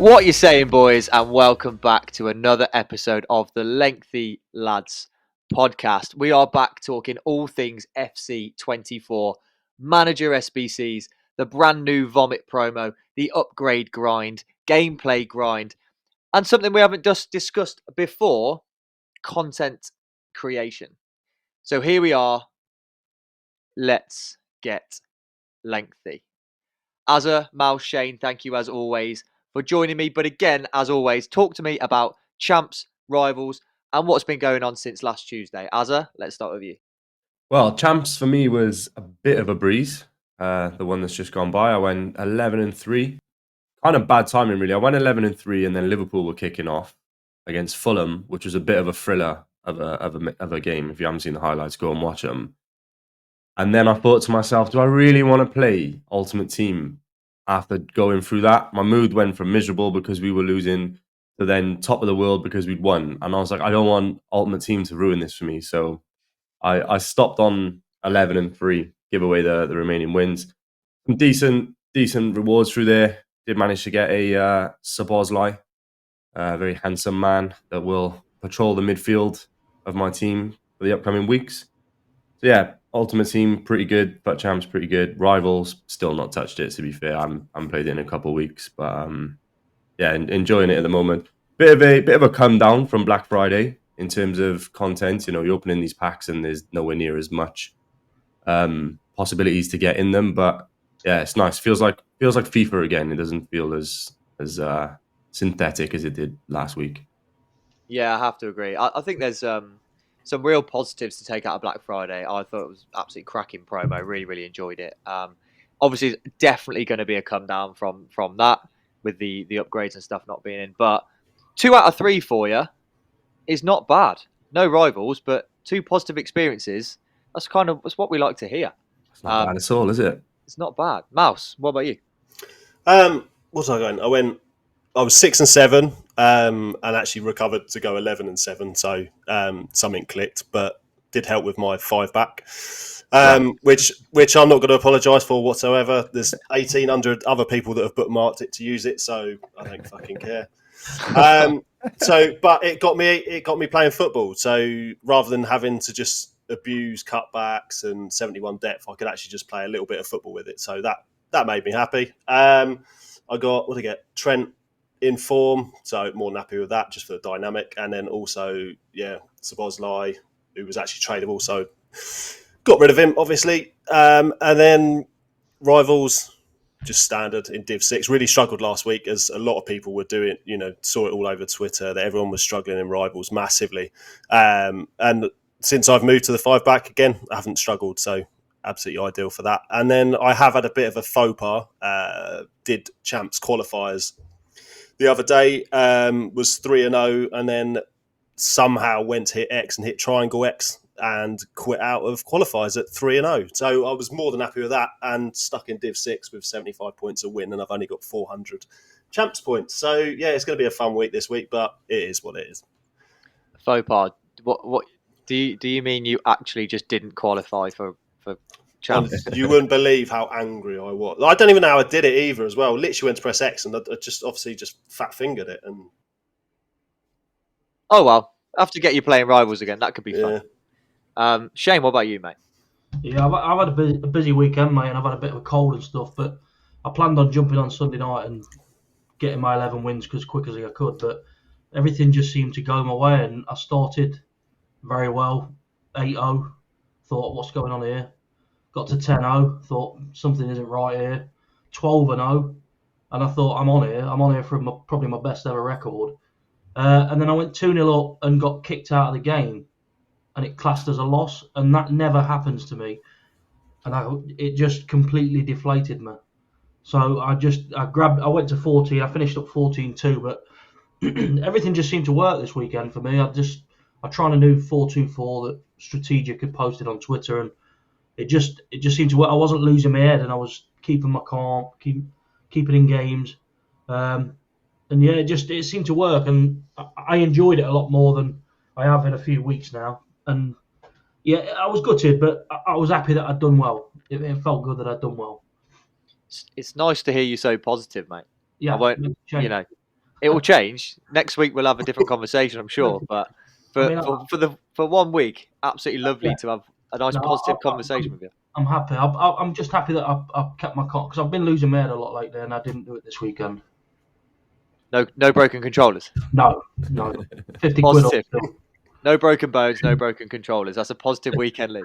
What you saying, boys, and welcome back to another episode of the Lengthy Lads podcast. We are back talking all things FC24, manager SBCs, the brand new Vomit promo, the upgrade grind, gameplay grind, and something we haven't just discussed before, content creation. So here we are. Let's get lengthy. Azza, Mal, Shane, thank you as always for joining me. But again, as always, talk to me about champs, rivals, and what's been going on since last Tuesday. Azza, let's start with you. Well, champs for me was a bit of a breeze. The one that's just gone by. I went 11-3. Kind of bad timing, really. I went 11-3, and then Liverpool were kicking off against Fulham, which was a bit of a thriller of a game. If you haven't seen the highlights, go and watch them. And then I thought to myself, do I really want to play Ultimate Team after going through that? My mood went from miserable because we were losing to then top of the world because we'd won. And I was like, I don't want Ultimate Team to ruin this for me. So I stopped on 11-3, give away the remaining wins. Some decent rewards through there. Did manage to get a Sabozlai, a very handsome man that will patrol the midfield of my team for the upcoming weeks. So yeah, Ultimate Team pretty good, but Champs pretty good. Rivals still not touched it. To be fair, I haven't played it in a couple of weeks, but yeah, enjoying it at the moment. Bit of a come down from Black Friday in terms of content. You know, you're opening these packs and there's nowhere near as much possibilities to get in them. But yeah, it's nice. Feels like FIFA again. It doesn't feel as synthetic as it did last week. Yeah, I have to agree. I think there's some real positives to take out of Black Friday. I thought it was absolutely cracking promo. Really enjoyed it. Obviously, definitely going to be a come down from that with the upgrades and stuff not being in. But 2 out of 3 for you is not bad. No rivals, but 2 positive experiences. That's what we like to hear. It's not bad at all, is it? It's not bad. Mouse, what about you? What was I going? I was 6 and 7, and actually recovered to go 11 and 7. So something clicked, but did help with my 5 back, which I'm not going to apologise for whatsoever. There's 1,800 other people that have bookmarked it to use it, so I don't fucking care. But it got me playing football. So rather than having to just abuse cutbacks and 71 depth, I could actually just play a little bit of football with it. So that made me happy. I got Trent in form, so more than happy with that, just for the dynamic. And then also, Sabozlai, who was actually tradable, so got rid of him, obviously. And then rivals, just standard in Div 6. Really struggled last week, as a lot of people were doing, saw it all over Twitter, that everyone was struggling in rivals massively. And since I've moved to the 5 back again, I haven't struggled, so absolutely ideal for that. And then I have had a bit of a faux pas. Did champs qualifiers the other day, was 3-0, and then somehow went to hit X and hit triangle X and quit out of qualifiers at 3-0. So I was more than happy with that, and stuck in Div 6 with 75 points a win, and I've only got 400 champs points. So yeah, it's going to be a fun week this week, but it is what it is. Faux pas. What do you mean? You actually just didn't qualify for champs? You wouldn't believe how angry I was. I don't even know how I did it either as well. Literally went to press X and I just fat fingered it. And oh well, I have to get you playing rivals again. That could be fun. Shane, what about you, mate? Yeah, I've had a busy weekend, mate, and I've had a bit of a cold and stuff, but I planned on jumping on Sunday night and getting my 11 wins as quick as I could, but everything just seemed to go my way, and I started very well, 8-0, thought, what's going on here? Got to 10-0, thought, something isn't right here, 12-0, and I thought, I'm on here for probably my best ever record, and then I went 2-0 up and got kicked out of the game, and it classed as a loss, and that never happens to me, and it just completely deflated me. So I went to 14, I finished up 14-2, but everything just seemed to work this weekend for me. I tried a new 4-2-4 that Strategic had posted on Twitter, and it just seemed to work. I wasn't losing my head, and I was keeping my calm, keeping in games, and yeah, it seemed to work, and I enjoyed it a lot more than I have in a few weeks now. And yeah, I was gutted, but I was happy that I'd done well. It felt good that I'd done well. It's nice to hear you so positive, mate. Yeah, I won't, It will change. Next week we'll have a different conversation, I'm sure. But for 1 week, absolutely lovely to have a nice positive conversation with you. I'm happy. I'm just happy that I've kept my because I've been losing my head a lot lately, and I didn't do it this weekend. No broken controllers. No. 50 Positive. quid. No broken bones, no broken controllers. That's a positive weekend, Lee.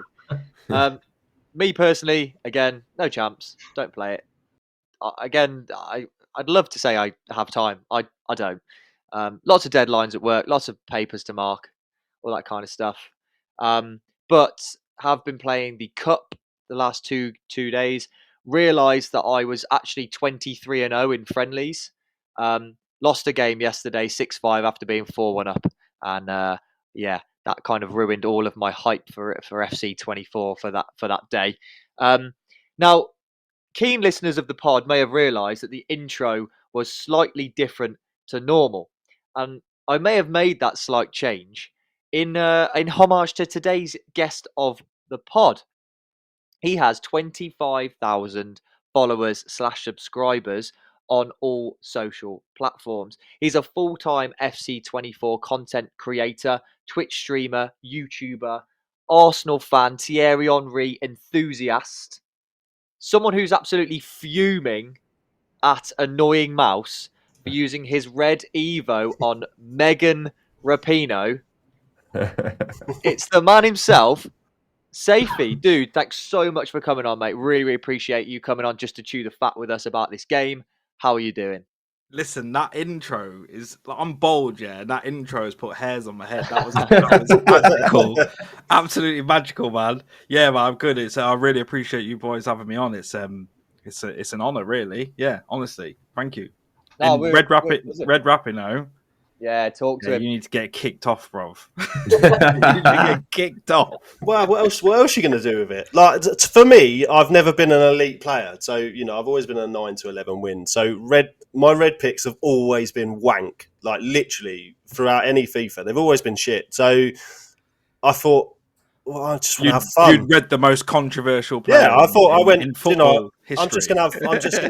Me personally, again, no champs. Don't play it. I'd love to say I have time. I don't. Lots of deadlines at work, lots of papers to mark, all that kind of stuff. But have been playing the cup the last two days. Realised that I was actually 23-0 in friendlies. Lost a game yesterday, 6-5 after being 4-1 up, and that kind of ruined all of my hype for FC24 for that day. Now, keen listeners of the pod may have realised that the intro was slightly different to normal, and I may have made that slight change in homage to today's guest of the pod. He has 25,000 followers/subscribers on all social platforms. He's a full-time FC24 content creator, Twitch streamer, YouTuber, Arsenal fan, Thierry Henry enthusiast, someone who's absolutely fuming at Annoying Mouse for using his red Evo on Megan Rapinoe. It's the man himself, Saify. Dude, thanks so much for coming on, mate. Really, really appreciate you coming on just to chew the fat with us about this game. How are you doing? Listen, that intro is... I'm bold, yeah. And that intro has put hairs on my head. That was magical. Absolutely magical, man. Yeah, man, I'm good. I really appreciate you boys having me on. It's an honour, really. Yeah, honestly. Thank you. No, Red Rapinoe. Yeah, talk to him. You need to get kicked off, bro. You need to get kicked off. Well, what else are you going to do with it? Like, for me, I've never been an elite player, so I've always been a 9 to 11 win. So my red picks have always been wank, like literally throughout any FIFA. They've always been shit. So I thought, well, I just want to have fun. You'd read the most controversial player. Yeah, I thought I went in football history. I'm just gonna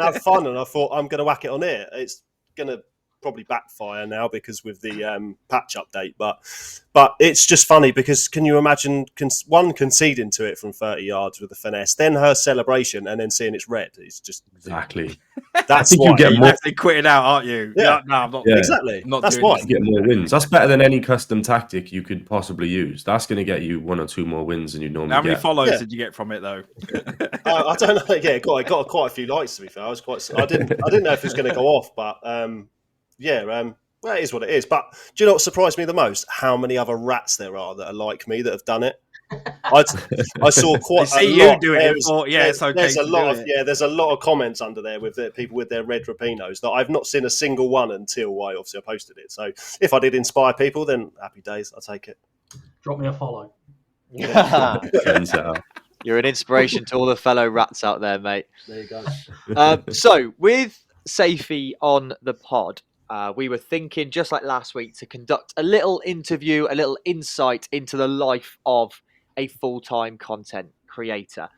have fun, and I thought I'm gonna whack it on here. It's gonna probably backfire now because with the patch update, but it's just funny because can you imagine one conceding to it from 30 yards with a finesse, then her celebration, and then seeing it's red? It's just exactly. That's why you get more. You're quitting out, aren't you? Yeah, no, I'm not. Yeah. Exactly. I'm not that's doing why you get more wins. That's better than any custom tactic you could possibly use. That's going to get you 1 or 2 more wins than you normally How many get. follows did you get from it though? I don't know. Yeah, I got quite a few likes to be fair. I didn't know if it was going to go off, but well, it is what it is. But do you know what surprised me the most? How many other rats there are that are like me that have done it. I saw quite a lot. It's okay. There's a lot of comments under there with people with their red Rapinos that I've not seen a single one until I posted it. So if I did inspire people, then happy days. I'll take it. Drop me a follow. Yeah. You're an inspiration to all the fellow rats out there, mate. There you go. So with Saify on the pod, we were thinking, just like last week, to conduct a little interview, a little insight into the life of a full-time content creator.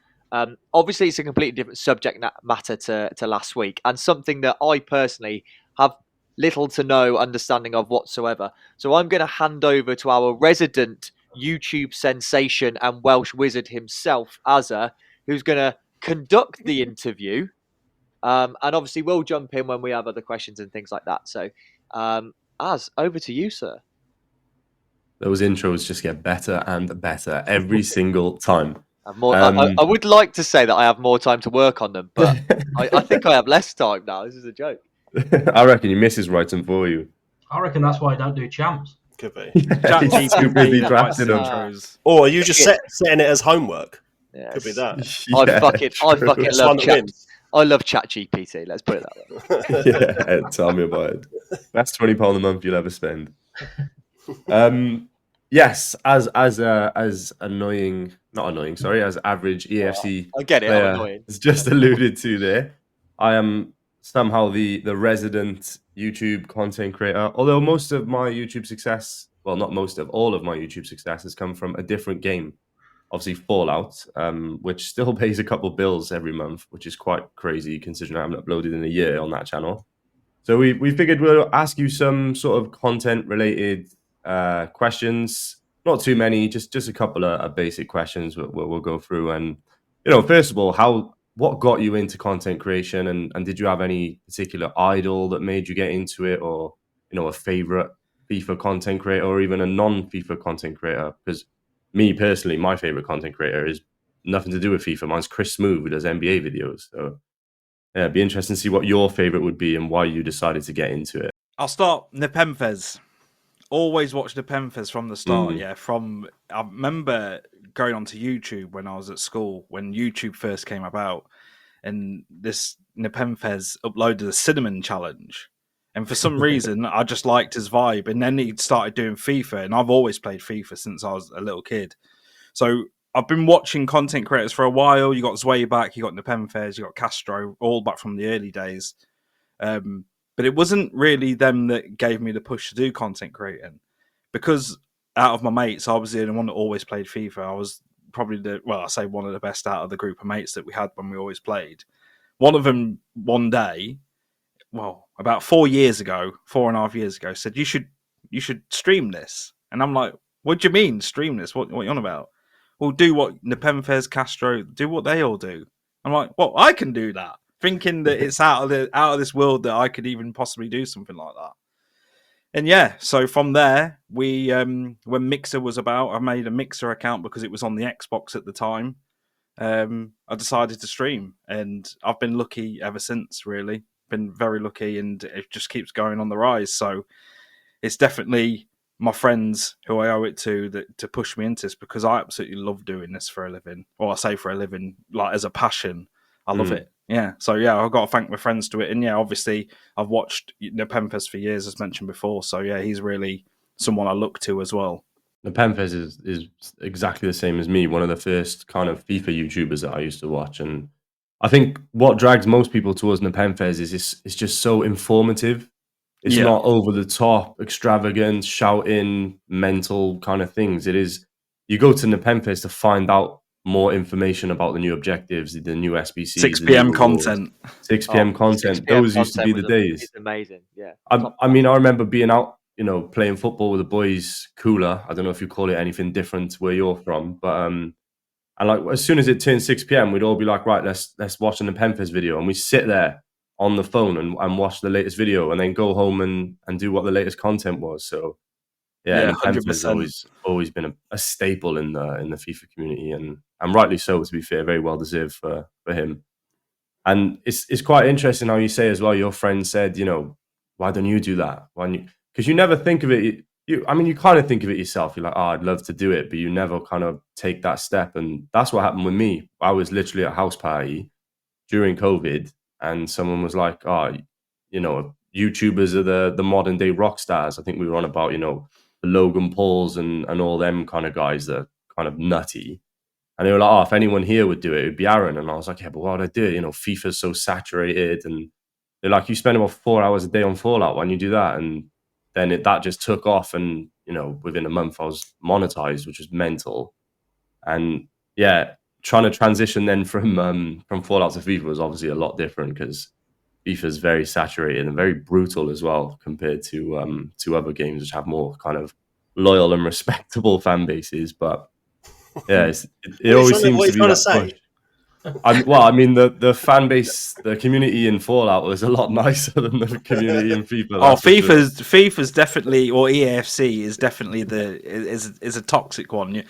Obviously, it's a completely different subject matter to last week, and something that I personally have little to no understanding of whatsoever. So I'm going to hand over to our resident YouTube sensation and Welsh wizard himself, Azza, who's going to conduct the interview. And obviously, we'll jump in when we have other questions and things like that. So, Az, over to you, sir. Those intros just get better and better every single time. I would like to say that I have more time to work on them, but I think I have less time now. This is a joke. I reckon your missus writes them for you. I reckon that's why I don't do champs. Could be. He's too busy drafting them. Or are you just setting it as homework? Yes. Could be that. I fucking love chat. I love ChatGPT. Let's put it that Yeah, way. tell me about it. That's £20 a month you'll ever spend. Yes, as annoying, not annoying. Sorry, as average EFC. I get it. I'm annoying. It's just alluded to there. I am somehow the resident YouTube content creator. Although most of my YouTube success, well, not most of, all of my YouTube success has come from a different game. Obviously, Fallout, which still pays a couple bills every month, which is quite crazy considering I haven't uploaded in a year on that channel. So we figured we'll ask you some sort of content related questions. Not too many, just a couple of basic questions we'll go through. And first of all, what got you into content creation, and did you have any particular idol that made you get into it, or a favorite FIFA content creator, or even a non-FIFA content creator? Because me personally, my favorite content creator is nothing to do with FIFA. Mine's Chris Smoove, who does NBA videos. So yeah, it'd be interesting to see what your favorite would be and why you decided to get into it. I'll start Nepenthes. Always watched Nepenthes from the start. Yeah, I remember going onto YouTube when I was at school, when YouTube first came about, and this Nepenthes uploaded a cinnamon challenge. And for some reason, I just liked his vibe. And then he started doing FIFA, and I've always played FIFA since I was a little kid. So I've been watching content creators for a while. You got Zway back, you got Nepenthes, you got Castro, all back from the early days. But it wasn't really them that gave me the push to do content creating, because out of my mates, I was the only one that always played FIFA. I was probably I say one of the best out of the group of mates that we had when we always played. One of them one day, about 4.5 years ago, said, you should stream this. And I'm like, what do you mean stream this? What are you on about? Well, do what Nepenthes, Castro, do what they all do. I'm like, well, I can do that. Thinking that it's out of this world that I could even possibly do something like that. And yeah, so from there, we when Mixer was about, I made a Mixer account because it was on the Xbox at the time. I decided to stream, and I've been lucky ever since. Really, been very lucky, and it just keeps going on the rise. So it's definitely my friends who I owe it to to push me into this, because I absolutely love doing this for a living. Or I say for a living, like as a passion. I love it. Yeah. So yeah, I've got to thank my friends to it. And yeah, obviously I've watched Nepenthes for years, as mentioned before. So yeah, he's really someone I look to as well. Nepenthes is exactly the same as me. One of the first kind of FIFA YouTubers that I used to watch. And I think what drags most people towards Nepenthes is it's just so informative. It's not over the top, extravagant, shouting, mental kind of things. It is, you go to Nepenthes to find out more information about the new objectives, the new SBCs, 6 p.m. content. 6 p.m. content. 6 p.m. Those used to be the days. It's amazing. Yeah. I mean, I remember being out, playing football with the boys cooler. I don't know if you call it anything different where you're from, but and like as soon as it turned 6 p.m., we'd all be like, right, let's watch an Nepenthes video, and we sit there on the phone and watch the latest video, and then go home and do what the latest content was. So yeah, Nepenthes has always been a staple in the FIFA community, and rightly so, to be fair, very well deserved for him. And it's quite interesting how you say as well, your friend said, why don't you do that? Because you never think of it. You kind of think of it yourself. You're like, oh, I'd love to do it, but you never kind of take that step. And that's what happened with me. I was literally at a house party during COVID, and someone was like, oh, YouTubers are the modern day rock stars. I think we were on about, the Logan Pauls and all them kind of guys that are kind of nutty. And they were like, oh, if anyone here would do it, it would be Aaron. And I was like, yeah, but why would I do it? FIFA's so saturated. And they're like, you spend about 4 hours a day on Fallout. Why don't you do that? And then that just took off. And, within a month, I was monetized, which was mental. And yeah, trying to transition then from Fallout to FIFA was obviously a lot different, because FIFA is very saturated and very brutal as well compared to other games which have more kind of loyal and respectable fan bases. But yeah, it always seems to be that push. The fan base, the community in Fallout was a lot nicer than the community in FIFA. FIFA's definitely, or EAFC is definitely is a toxic one.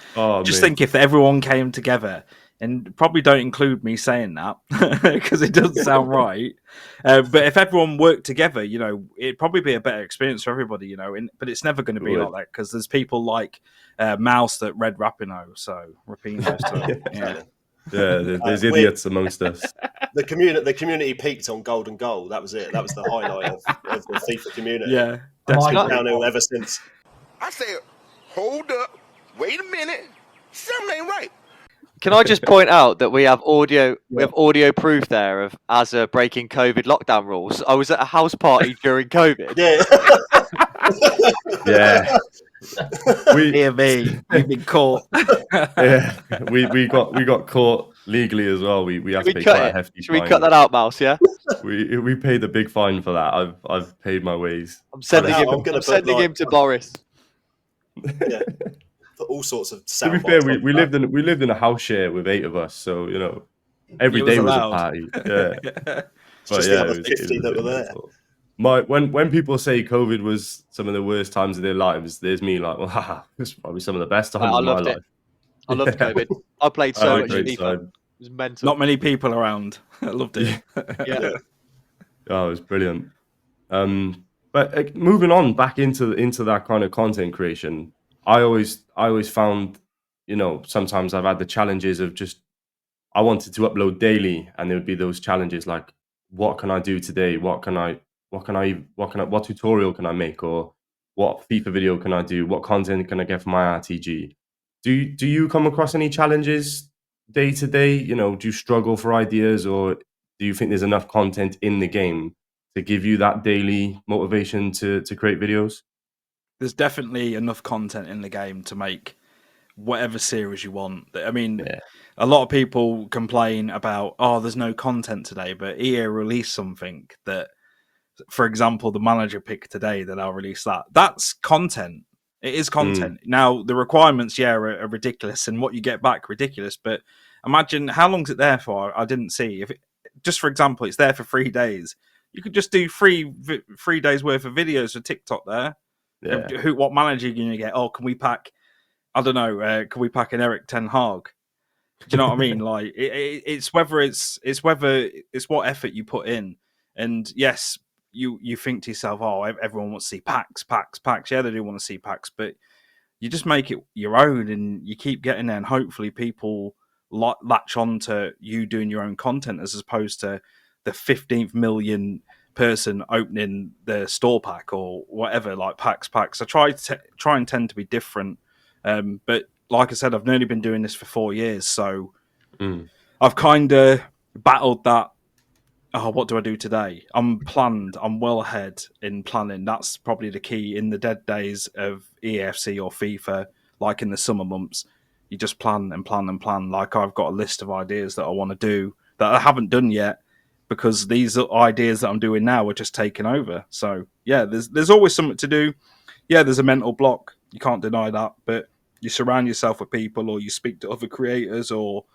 Think if everyone came together, and probably don't include me saying that because it doesn't sound right. But if everyone worked together, it'd probably be a better experience for everybody, but it's never going to be like that, because there's people like Mouse that Red Rapino, so Rapino. There's idiots amongst us. The community peaked on Golden Goal. That was it. That was the highlight of the FIFA community. Yeah, that's been downhill ever since. I said, hold up, wait a minute, something ain't right. Can I just point out that we have audio proof there of Azza breaking COVID lockdown rules? I was at a house party during COVID. Yeah. We've been caught. Yeah, we got caught legally as well. We had to pay quite a hefty fine. Should we cut that out, Mouse? Yeah. we paid the big fine for that. I've paid my ways. I'm sending I'm him. gonna I'm put, sending like, him to Boris. Yeah, for all sorts of To sound be fair, bites like we that. lived in a house share with 8 of us, so every It was day was a allowed. party. Yeah, It's but just yeah, the other it 50 was a that bit were there. mental. When people say COVID was some of the worst times of their lives, there's me like, well, haha, it's probably some of the best times I of my loved it. life. I loved Yeah. COVID. I played I so had a much great FIFA. time. It was mental. Not many people around. I loved it. Yeah. Yeah. Oh, it was brilliant. But moving on back into that kind of content creation, I always found, sometimes I've had the challenges of just I wanted to upload daily, and there would be those challenges like, what can I do today? What tutorial can I make, or what FIFA video can I do? What content can I get for my RTG? Do you come across any challenges day to day? Do you struggle for ideas, or do you think there's enough content in the game to give you that daily motivation to create videos? There's definitely enough content in the game to make whatever series you want. I mean, Yeah. a lot of people complain about, there's no content today, but EA released something that, for example, the manager pick today, that I'll release that. That's content. It is content. Now, the requirements, are ridiculous, and what you get back, ridiculous. But imagine, how long's it there for? I didn't see. Just for example, it's there for 3 days. You could just do 3 days worth of videos for TikTok there. Yeah. What manager are you going to get? Can we pack? I don't know. Can we pack an Eric Ten Hag? Do you know what I mean? Like it's what effort you put in. And yes, you think to yourself, everyone wants to see packs. Yeah, they do want to see packs, but you just make it your own, and you keep getting there, and hopefully people latch on to you doing your own content as opposed to the 15th million person opening the store pack or whatever, like packs. I try and tend to be different, but like I said, I've only been doing this for 4 years, so I've kind of battled that. What do I do today? I'm well ahead in planning. That's probably the key. In the dead days of EFC or FIFA, like in the summer months, you just plan and plan and plan. Like, I've got a list of ideas that I want to do that I haven't done yet, because these ideas that I'm doing now are just taking over. So yeah, there's always something to do. Yeah, there's a mental block. You can't deny that. But you surround yourself with people, or you speak to other creators, or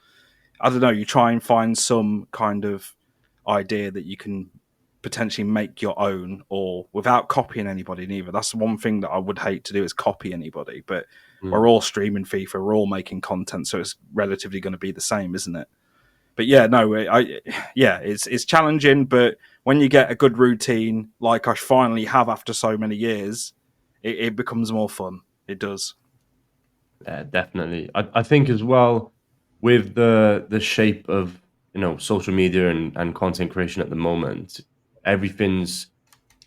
I don't know, you try and find some kind of idea that you can potentially make your own, or without copying anybody neither. That's the one thing that I would hate to do, is copy anybody. But we're all streaming FIFA, we're all making content, so it's relatively going to be the same, isn't it? But yeah, no, it's challenging, but when you get a good routine, like I finally have after so many years, it becomes more fun. It does. Yeah, definitely. I think as well, with the shape of social media and content creation at the moment,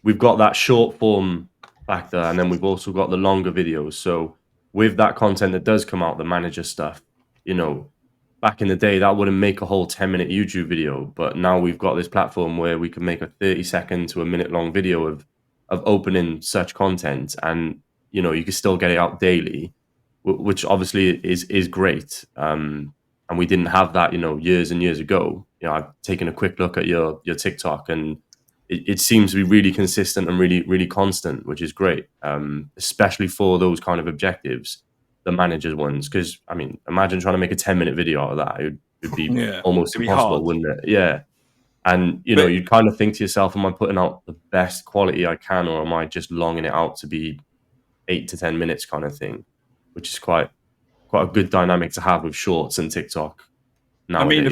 we've got that short form factor, and then we've also got the longer videos. So with that content that does come out, the manager stuff, back in the day that wouldn't make a whole 10-minute YouTube video, but now we've got this platform where we can make a 30-second to a minute long video of opening such content, and you can still get it out daily, which obviously is great. And we didn't have that, years and years ago. I've taken a quick look at your TikTok, and it seems to be really consistent and really, really constant, which is great. Especially for those kind of objectives, the managers ones. Because I mean, imagine trying to make a 10-minute video out of that. It'd be almost it'd be impossible, hard. wouldn't it? Yeah. And But- you'd kind of think to yourself, am I putting out the best quality I can, or am I just longing it out to be 8 to 10 minutes kind of thing, which is quite a good dynamic to have with shorts and TikTok nowadays. I mean,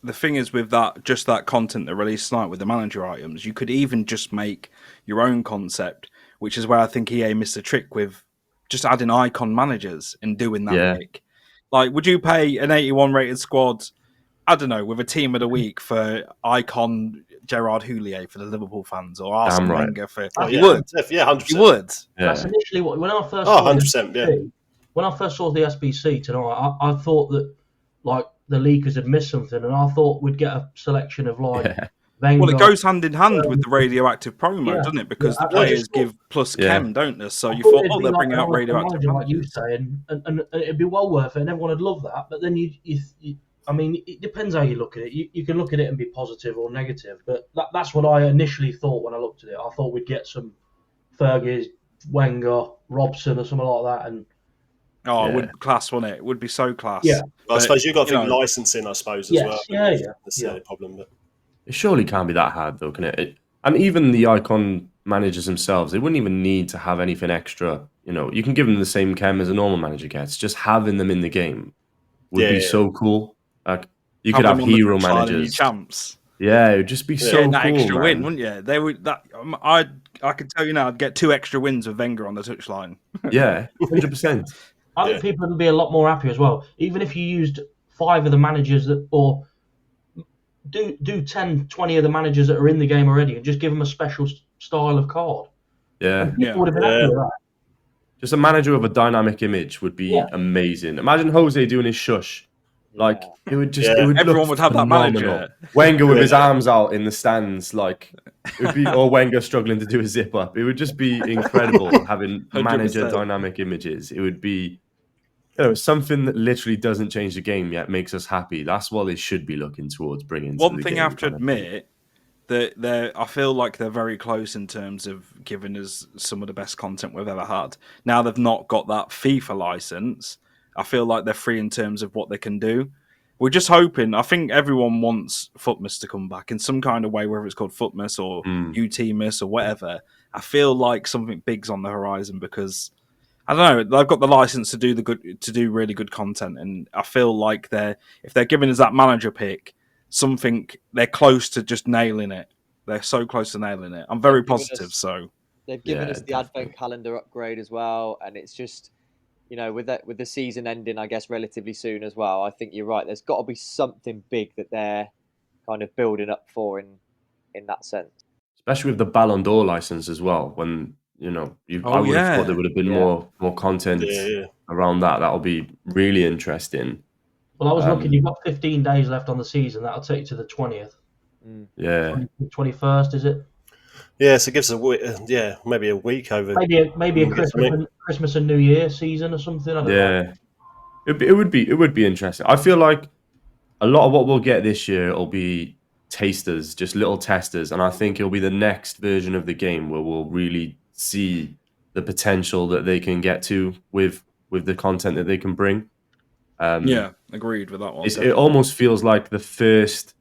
the thing is with that content that released tonight with the manager items, you could even just make your own concept, which is where I think EA missed a trick with just adding icon managers and doing that. Yeah. Pick. Like, would you pay an 81 rated squad, I don't know, with a team of the week for icon Gerard Houllier for the Liverpool fans, or Arsene right. Wenger for? Yeah, 100%. You would. Yeah. That's initially when I first. 100%. Yeah. When I first saw the SBC tonight, I thought that like the leakers had missed something, and I thought we'd get a selection of like. Wenger. Well, it goes hand in hand with the radioactive promo, doesn't it? Because the players give plus chem, don't they? So you thought, they'll bring out radioactive, like you say, and it'd be well worth it, and everyone would love that. But then you I mean, it depends how you look at it. You can look at it and be positive or negative, but that's what I initially thought when I looked at it. I thought we'd get some Fergie, Wenger, Robson, or something like that, and Oh, it Yeah. would be class, wouldn't it? It would be so class. Yeah. I suppose you've got to you think know, licensing, I suppose, as Yes, well. yeah. That's the only problem. But It surely can't be that hard, though, can it? And even the icon managers themselves, they wouldn't even need to have anything extra. You know, you can give them the same chem as a normal manager gets. Just having them in the game would be Yeah. so cool. Like you have could have them on the hero touchline and you managers. champs. Yeah, it would just be so Getting that cool, extra win, man. wouldn't you? They would. I can tell you now, I'd get 2 extra wins with Wenger on the touchline. Yeah, 100%. I think people would be a lot more happy as well. Even if you used 5 of the managers that, or do 10, 20 of the managers that are in the game already, and just give them a special style of card. Yeah. And people would have been happy with that. Just a manager with a dynamic image would be amazing. Imagine Jose doing his shush. Like it would just it would Everyone look would have that phenomenal. manager. Wenger with his arms out in the stands, like it would be, or Wenger struggling to do a zip up. It would just be incredible having manager 100%. dynamic images. It would be, something that literally doesn't change the game yet makes us happy. That's what they should be looking towards bringing. One to the thing game, I have to kind of thing. admit that I feel like they're very close in terms of giving us some of the best content we've ever had. Now they've not got that FIFA license. I feel like they're free in terms of what they can do. We're just hoping. I think everyone wants Footmas to come back in some kind of way, whether it's called Footmas or UTmas or whatever. I feel like something big's on the horizon because I don't know. They've got the license to do really good content, and I feel like if they're giving us that manager pick, they're close to just nailing it. They're so close to nailing it. I'm very positive. They've given us the definitely. advent calendar upgrade as well, and it's just, with the season ending, I guess, relatively soon as well. I think you're right. There's got to be something big that they're kind of building up for in that sense. Especially with the Ballon d'Or license as well. When I would have thought there would have been more content around that. That'll be really interesting. Well, I was looking. You've got 15 days left on the season. That'll take you to the 20th. Yeah. 21st, is it? Yeah, so it gives maybe a week over. Maybe a Christmas and New Year season or something. I don't know. It would be interesting. I feel like a lot of what we'll get this year will be tasters, just little testers, and I think it'll be the next version of the game where we'll really see the potential that they can get to with the content that they can bring. Agreed with that one. It almost feels like the first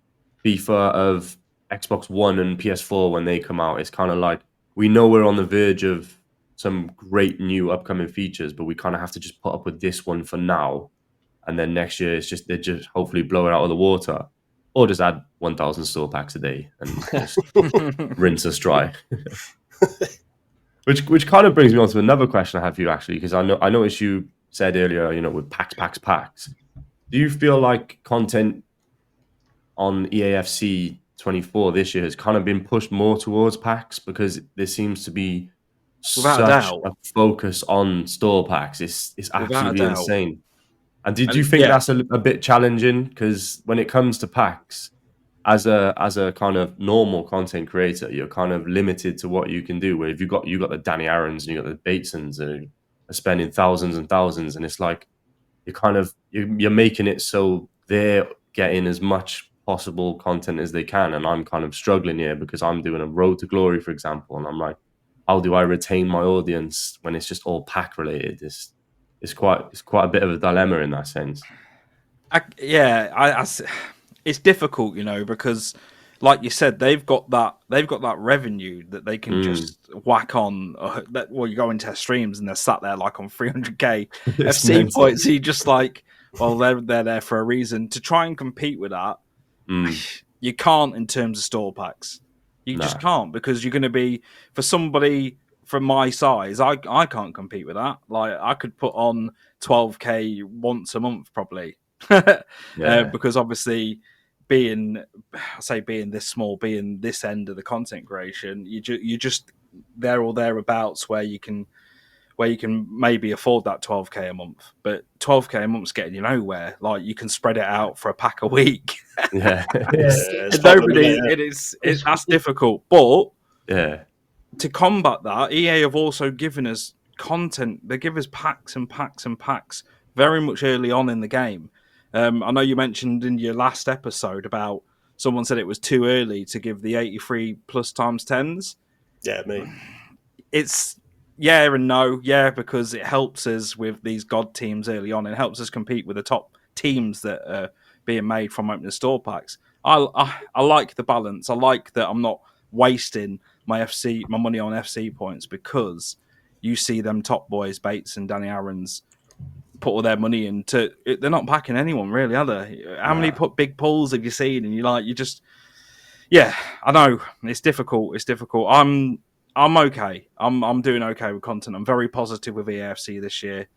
FIFA of Xbox One and PS4 when they come out. It's kind of like we know we're on the verge of some great new upcoming features, but we kind of have to just put up with this one for now. And then next year, they just hopefully blow it out of the water, or just add 1,000 store packs a day and just rinse us dry. Which kind of brings me on to another question I have for you, actually, because I noticed you said earlier, with packs. Do you feel like content on EAFC 24 this year has kind of been pushed more towards packs because there seems to be such a focus on store packs? It's absolutely insane. And did you think that's a bit challenging? Because when it comes to packs, as a kind of normal content creator, you're kind of limited to what you can do. Where if you got the Danny Aarons and you got the Batesons who are spending thousands and thousands, and it's like you're making it so they're getting as much possible content as they can, and I'm kind of struggling here because I'm doing a Road to Glory, for example, and I'm like, how do I retain my audience when it's just all pack related? It's quite a bit of a dilemma in that sense. It's difficult, because, like you said, they've got that revenue that they can just whack on. You go into streams and they're sat there like on 300k FC points. So you just like, well, they're there for a reason. To try and compete with that, you can't in terms of store packs. You just can't, because you're going to be, for somebody from my size, I can't compete with that. Like, I could put on 12k once a month probably. Because obviously being this small, being this end of the content creation, you just there or thereabouts where you can maybe afford that 12k a month, but 12k a month's getting you nowhere. Like, you can spread it out for a pack a week. That's difficult. But to combat that, EA have also given us content. They give us packs and packs and packs very much early on in the game. I know you mentioned in your last episode about someone said it was too early to give the 83 plus times 10s. Yeah, me. It's yeah and no. Yeah, because it helps us with these god teams early on. It helps us compete with the top teams that are being made from opening store packs. I like the balance. I like that I'm not wasting my money on FC points, because you see them top boys, Bates and Danny Aaron's, put all their money into it. They're not packing anyone really, are they? How many big pulls have you seen? And you just yeah, I know it's difficult. It's difficult. I'm okay. I'm doing okay with content. I'm very positive with EAFC this year.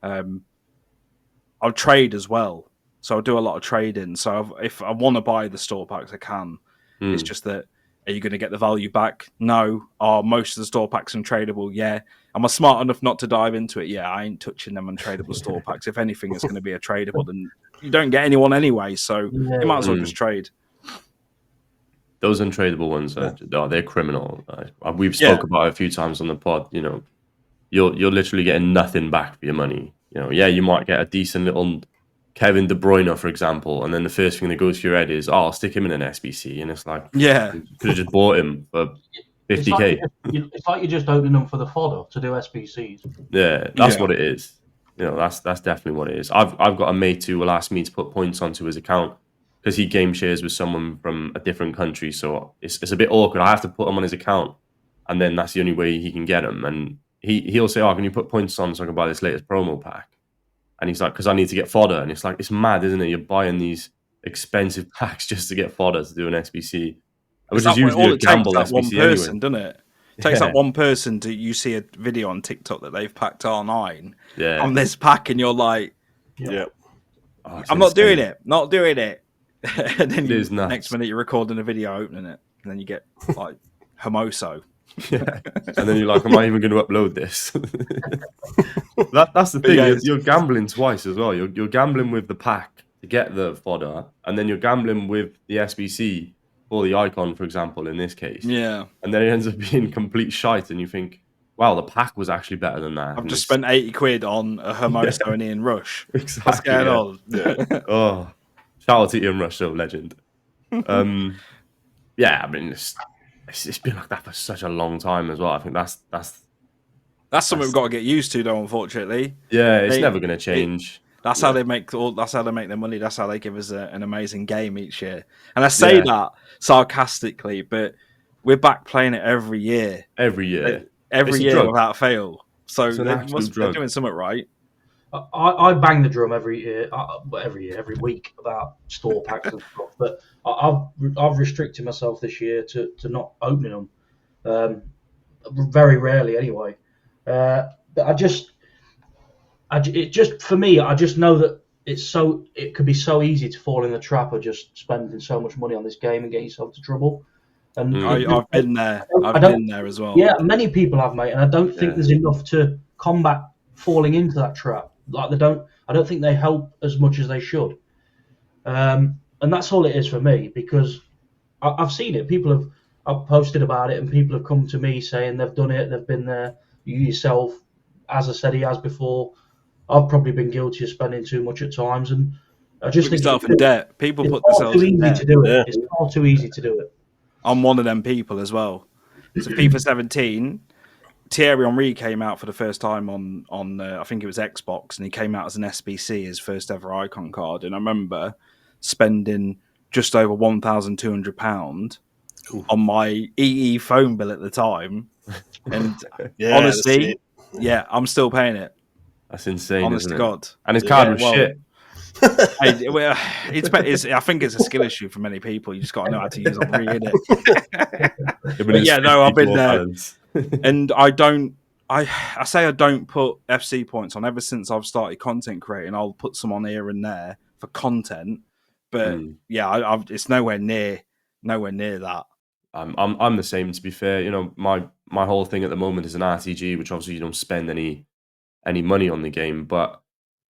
I'll trade as well, so I do a lot of trading. So if I want to buy the store packs, I can. It's just that, are you going to get the value back? No. Are most of the store packs untradeable? Yeah. Am I smart enough not to dive into it? Yeah, I ain't touching them untradeable store packs. If anything is going to be a tradable, then you don't get anyone anyway, so you might as well just trade. Those untradeable ones they're criminal. We've spoke about it a few times on the pod. You know, you're literally getting nothing back for your money. You know, you might get a decent little Kevin De Bruyne, for example, and then the first thing that goes through your head is, I'll stick him in an SBC, and it's like, you could have just bought him for 50k. It's like you're just opening them for the fodder to do SBCs. Yeah, that's what it is. You know, that's definitely what it is. I've got a mate who will ask me to put points onto his account because he game shares with someone from a different country, so it's a bit awkward. I have to put them on his account, and then that's the only way he can get them. And he'll say, "Oh, can you put points on so I can buy this latest promo pack?" And he's like, "Because I need to get fodder." And it's like, it's mad, isn't it? You're buying these expensive packs just to get fodder to do an SBC, which is usually a gamble SBC one person, anyway. doesn't it? It takes that one person to, you see a video on TikTok that they've packed R9 on this pack, and you're like, Oh, I'm not doing it. Not doing it. And then next minute you're recording a video opening it, and then you get like Hermoso. And then you're like, am I even going to upload this? That's the thing. You're gambling twice as well. You're gambling with the pack to get the fodder, and then you're gambling with the SBC or the icon, for example, in this case. Yeah. And then it ends up being complete shite, and you think, wow, the pack was actually better than that. I've just spent 80 quid on a Hermoso and Ian Rush. Exactly. What's going on? Oh, shout out to Ian Rush, though, legend. I mean, it's been like that for such a long time as well. I think that's something we've got to get used to, though. Unfortunately, it's never going to change. That's how they make That's how they make their money. That's how they give us an amazing game each year. And I say that sarcastically, but we're back playing it every year. Every year without fail. So they're doing something right. I bang the drum every week about store packs and stuff, but I've restricted myself this year to not opening them, very rarely anyway. But for me, I just know that it could be so easy to fall in the trap of just spending so much money on this game and get yourself into trouble. And I've been there. I've been there as well. Yeah, many people have, mate, and I don't think there's enough to combat falling into that trap. Like I don't think they help as much as they should. And that's all it is for me, because I've seen it. I've posted about it, and people have come to me saying they've done it, they've been there. You yourself, as I said, he has before. I've probably been guilty of spending too much at times, and I just think yourself in debt. People put themselves in debt. It's far too easy to do it. I'm one of them people as well. So FIFA 17, Thierry Henry came out for the first time on I think it was Xbox, and he came out as an SBC, his first ever icon card. And I remember spending just over £1,200 on my EE phone bill at the time. And honestly, I'm still paying it. That's insane. Honest to God. And his card was shit. I think it's a skill issue for many people. You just got to know how to use Henry, innit? I've been there. And I say I don't put FC points on. Ever since I've started content creating, I'll put some on here and there for content. But it's nowhere near that. I'm the same, to be fair. You know, my whole thing at the moment is an RTG, which obviously you don't spend any money on the game. But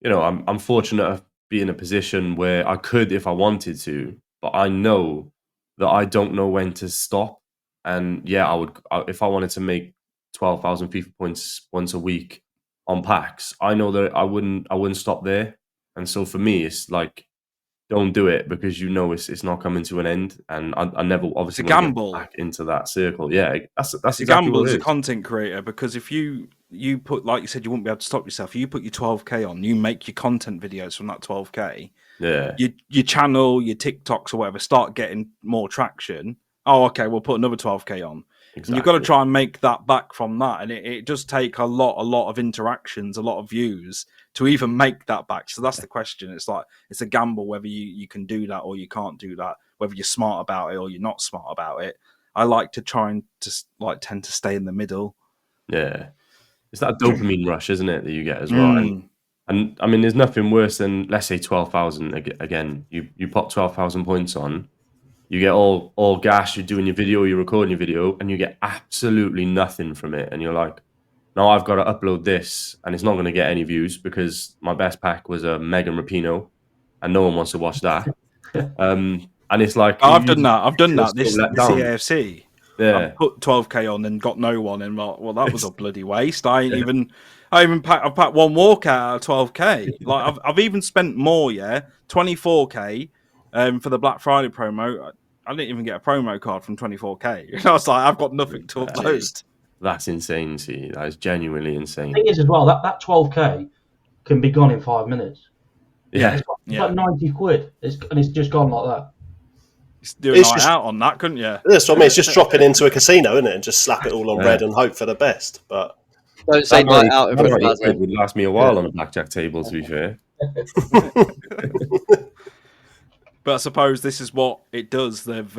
you know, I'm fortunate to be in a position where I could if I wanted to, but I know that I don't know when to stop. And I would, if I wanted to make 12,000 FIFA points once a week on packs, I know that I wouldn't stop there. And so for me, it's like, don't do it because you know it's not coming to an end. And I never obviously It's a want to gamble. get back into that circle. Yeah, that's It's exactly a gamble what as it a is. content creator, because if you put, like you said, you wouldn't be able to stop yourself. You put your 12K on, you make your content videos from that 12K. Yeah. Your channel, your TikToks or whatever start getting more traction. Oh, okay, we'll put another 12K on. Exactly. And you've got to try and make that back from that. And it does take a lot of interactions, a lot of views to even make that back. So that's the question. It's like, it's a gamble whether you can do that or you can't do that, whether you're smart about it or you're not smart about it. I like to try and tend to stay in the middle. Yeah. It's that dopamine rush, isn't it, that you get as well. And I mean, there's nothing worse than, let's say, 12,000. Again, you pop 12,000 points on, you get all gas, you're doing your video, you're recording your video, and you get absolutely nothing from it. And you're like, no, I've got to upload this, and it's not going to get any views because my best pack was a Megan Rapinoe, and no one wants to watch that. And it's like, I've done that. This let down. EAFC. Yeah. I put 12K on and got no one, and well, that was a bloody waste. I've packed one walkout out of 12K. Like I've even spent more, 24K for the Black Friday promo. I didn't even get a promo card from 24K. I was like, I've got nothing to upload. That's insane. See, that is genuinely insane. The thing is as well, that 12K can be gone in 5 minutes. Yeah, It's like 90 quid, and it's just gone like that. Do a night out on that, couldn't you? That's what I mean. It's just dropping into a casino, isn't it? And just slap it all on red and hope for the best. But don't say night out in front of us. It would last me a while on a blackjack table, to be fair. But I suppose this is what it does. They've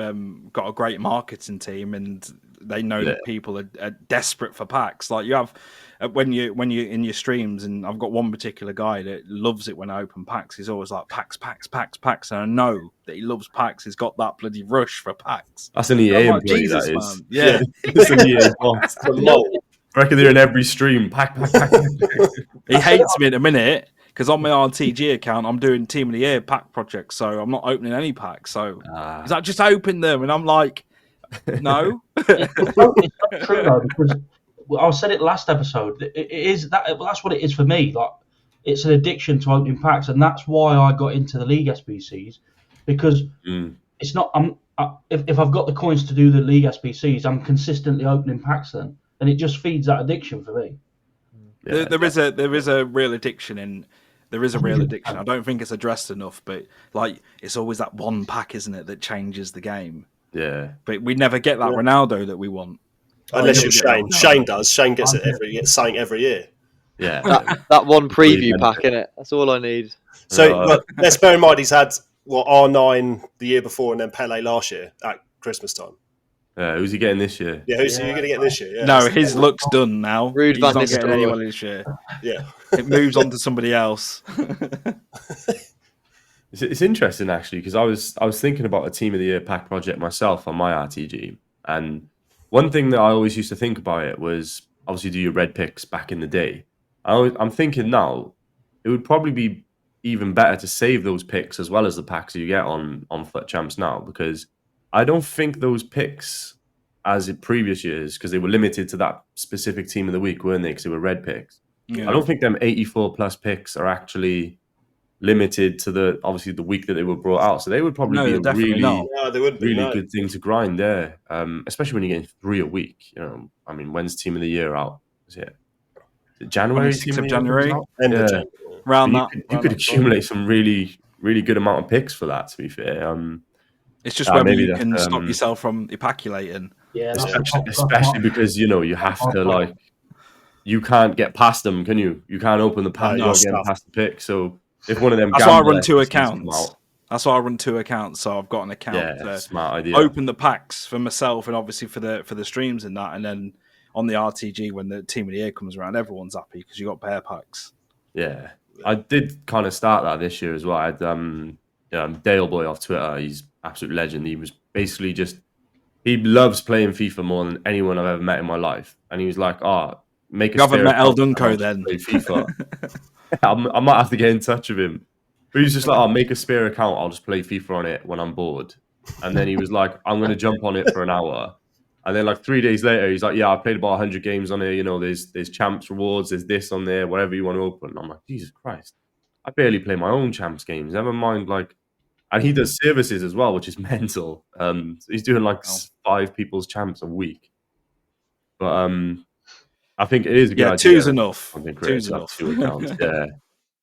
got a great marketing team, and they know that people are desperate for packs. Like you have when you're in your streams, and I've got one particular guy that loves it when I open packs. He's always like packs, and I know that he loves packs. He's got that bloody rush for packs. That's an EA like, employee, Jesus, that is. man. Yeah. It's an EA boss. I reckon they're in every stream. Pack. He hates me in a minute because on my RTG account, I'm doing Team of the Year pack projects, so I'm not opening any packs. So he's like, just open them, and I'm like, no. It's not true though, because I said it last episode. It is that. That's what it is for me. Like, it's an addiction to opening packs, and that's why I got into the League SBCs, because it's not. If I've got the coins to do the League SBCs, I'm consistently opening packs then, and it just feeds that addiction for me. Yeah, there is a real addiction in. There is a real addiction. I don't think it's addressed enough, but like it's always that one pack, isn't it, that changes the game? Yeah. But we never get that Ronaldo that we want. Unless you're Shane. Shane does. Shane gets something every year. Yeah. that one preview pack, innit? That's all I need. So let's bear in mind he's had R9 the year before and then Pele last year at Christmas time. Who's he getting this year? Yeah, who's you going to get this year? Yeah, no, his luck's done now. Ruud He's van not getting Nistelrooy. anyone this year. Yeah. It moves on to somebody else. It's interesting actually, because I was thinking about a Team of the Year pack project myself on my RTG, and one thing that I always used to think about it was obviously do your red picks back in the day. I'm thinking now it would probably be even better to save those picks as well as the packs you get on Foot Champs now, because I don't think those picks, as in previous years, because they were limited to that specific team of the week, weren't they? Because they were red picks. Yeah. I don't think them 84 plus picks are actually limited to the week that they were brought out. So they would probably be a really, good thing to grind there, especially when you're getting 3 a week. You know, I mean, when's Team of the Year out? Is it January? 26th of January. End of January. Around that. You could accumulate some really, really good amount of picks for that, to be fair. It's just whether you can stop yourself from epaculating. Yeah, especially because, you know, you have to, you can't get past them, can you? You can't open the pack without getting past the pick. So if one of them... That's why I run 2 accounts. So I've got an account to smart idea. Open the packs for myself and obviously for the streams and that. And then on the RTG, when the Team of the Year comes around, everyone's happy because you got pair packs. Yeah. I did kind of start that this year as well. I had Dale Boy off Twitter. He's absolute legend. He was basically he loves playing FIFA more than anyone I've ever met in my life. And he was like, make a You haven't met El account Dunco then? play FIFA. I might have to get in touch with him. But he's just like, I'll make a spare account. I'll just play FIFA on it when I'm bored. And then he was like, I'm going to jump on it for an hour. And then 3 days later, he's like, yeah, I played about 100 games on here. You know, there's champs rewards. There's this on there, whatever you want to open. And I'm like, Jesus Christ. I barely play my own champs games. Never mind, like, and he does services as well, which is mental. So he's doing like Wow. 5 people's champs a week. But I think it is a good Yeah, idea. two's enough. Content creator Two's to have enough. 2 accounts. Yeah,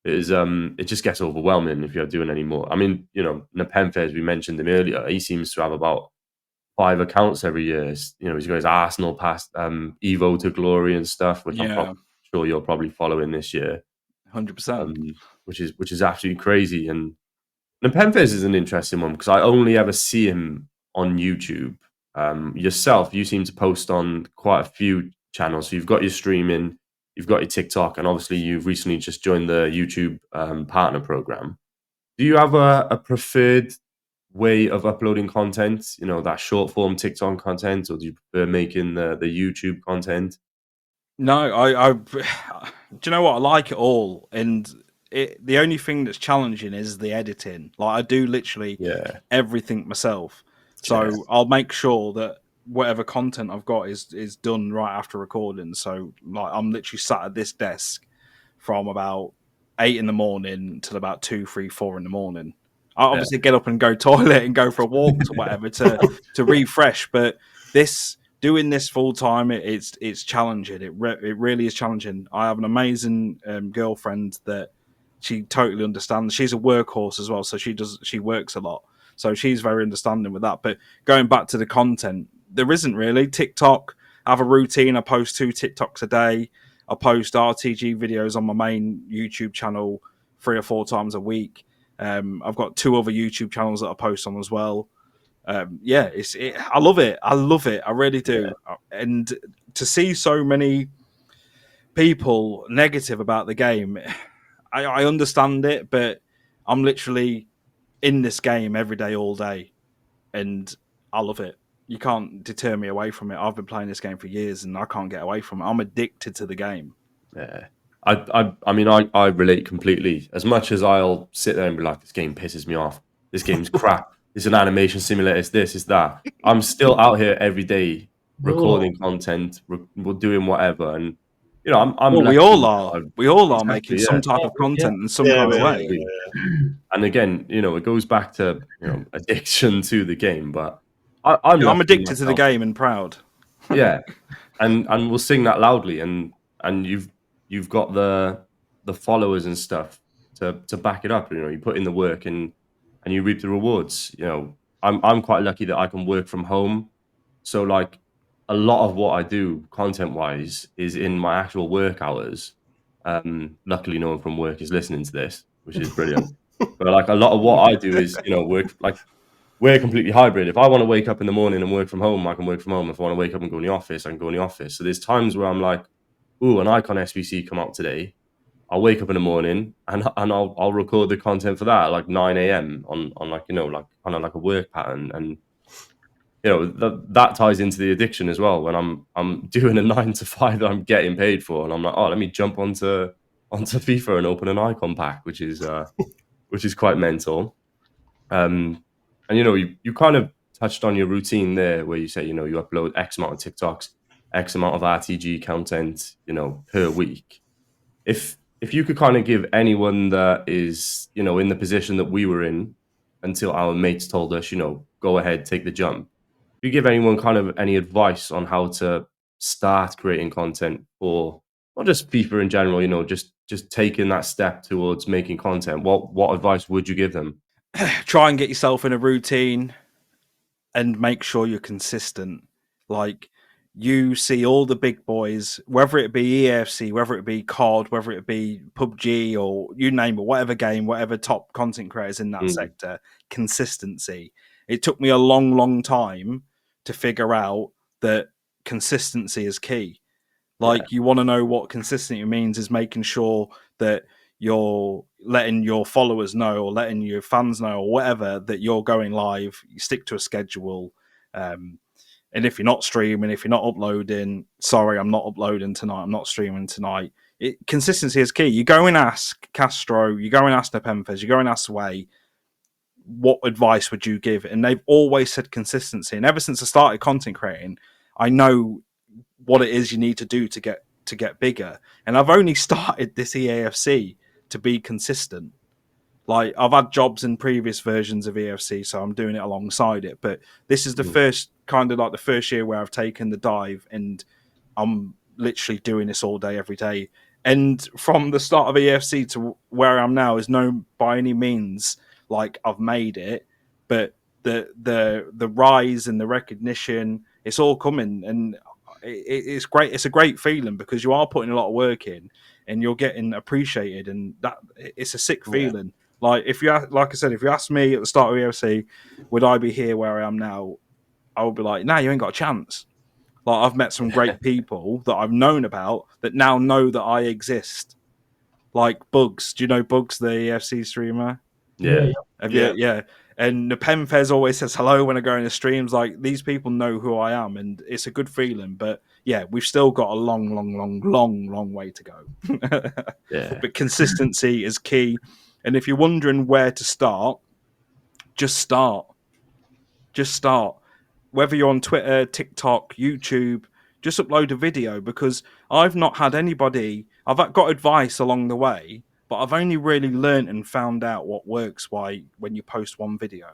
it is. It just gets overwhelming if you're doing any more. I mean, Nepenthe, as we mentioned him earlier, he seems to have about 5 accounts every year. He's got his Arsenal past Evo to Glory and stuff, which I'm Yeah, sure you're probably following this year. 100%. Which is absolutely crazy. And Nepenthe is an interesting one because I only ever see him on YouTube. Yourself, you seem to post on quite a few channels. So you've got your streaming, you've got your TikTok, and obviously you've recently just joined the YouTube partner program. Do you have a preferred way of uploading content? That short form TikTok content, or do you prefer making the YouTube content? No, I do you know what? I like it all, and the only thing that's challenging is the editing. Like I do literally Yeah, everything myself, so yeah, I'll make sure that whatever content I've got is done right after recording. So like I'm literally sat at this desk from about 8 in the morning till about 2, 3, 4 in the morning. I yeah, obviously get up and go toilet and go for a walk or whatever to refresh, but doing this full time, it's challenging. It really is challenging. I have an amazing girlfriend that she totally understands. She's a workhorse as well, so she works a lot, so she's very understanding with that. But going back to the content, there isn't really TikTok. I have a routine. I post 2 TikToks a day. I post RTG videos on my main YouTube channel 3 or 4 times a week. I've got 2 other YouTube channels that I post on as well. I love it. I love it. I really do. And to see so many people negative about the game, I understand it, but I'm literally in this game every day, all day, and I love it. You can't deter me away from it. I've been playing this game for years, and I can't get away from it. I'm addicted to the game. yeah. I mean, I relate completely. As much as I'll sit there and be like, this game pisses me off. This game's crap. It's an animation simulator. It's this, it's that. I'm still out here every day recording content, we're doing whatever. And, I'm Well, we lucky. all are. We all are making Exactly, some yeah. type of content in some Yeah, kind of yeah, way. And again, it goes back to, addiction to the game. But I'm I'm lucky addicted to the myself. game and proud. Yeah, and we'll sing that loudly, and you've got the followers and stuff to back it up. You put in the work and you reap the rewards. I'm quite lucky that I can work from home, so like a lot of what I do content wise is in my actual work hours. Luckily, no one from work is listening to this, which is brilliant. But like a lot of what I do is work like. We're completely hybrid. If I want to wake up in the morning and work from home, I can work from home. If I want to wake up and go in the office, I can go in the office. So there's times where I'm like, "Ooh, an Icon SBC come out today." I'll wake up in the morning and I'll record the content for that at like 9 a.m. on like like on a work pattern, and that ties into the addiction as well. When I'm doing a 9 to 5 that I'm getting paid for, and I'm like, oh, let me jump onto FIFA and open an Icon pack, which is quite mental. And you kind of touched on your routine there, where you say you upload X amount of TikToks, X amount of RTG content, per week. If you could kind of give anyone that is in the position that we were in until our mates told us, go ahead, take the jump. If you give anyone kind of any advice on how to start creating content for not just FIFA in general, just taking that step towards making content, what advice would you give them? Try and get yourself in a routine and make sure you're consistent. Like you see all the big boys, whether it be EAFC, whether it be COD, whether it be PUBG, or you name it, whatever game, whatever top content creators in that sector, consistency. It took me a long, long time to figure out that consistency is key. Like you want to know what consistency means is making sure that you're letting your followers know or letting your fans know or whatever that you're going live. You stick to a schedule. And if you're not streaming, if you're not uploading, sorry, I'm not uploading tonight. I'm not streaming tonight. Consistency is key. You go and ask Castro, you go and ask Nepenthe, you go and ask Sway, what advice would you give? And they've always said consistency. And ever since I started content creating, I know what it is you need to do to get bigger. And I've only started this EAFC to be consistent. Like, I've had jobs in previous versions of EFC, so I'm doing it alongside it. But this is the first the first year where I've taken the dive, and I'm literally doing this all day, every day. And from the start of EFC to where I am now is no by any means like I've made it, but the rise and the recognition, it's all coming, and it's great. It's a great feeling because you are putting a lot of work in, and you're getting appreciated, and that it's a sick feeling. Like like I said, if you asked me at the start of EFC, would I be here where I am now? I would be like, nah, you ain't got a chance. Like, I've met some great people that I've known about that now know that I exist. Like Bugs. Do you know Bugs, the EFC streamer? Yeah. Yeah. And the Penfez always says hello when I go in the streams. Like, these people know who I am, and it's a good feeling. But yeah, we've still got a long way to go. Yeah. But consistency is key. And if you're wondering where to start, just start. Just start. Whether you're on Twitter, TikTok, YouTube, just upload a video, because I've not had anybody. I've got advice along the way, but I've only really learned and found out what works when you post one video.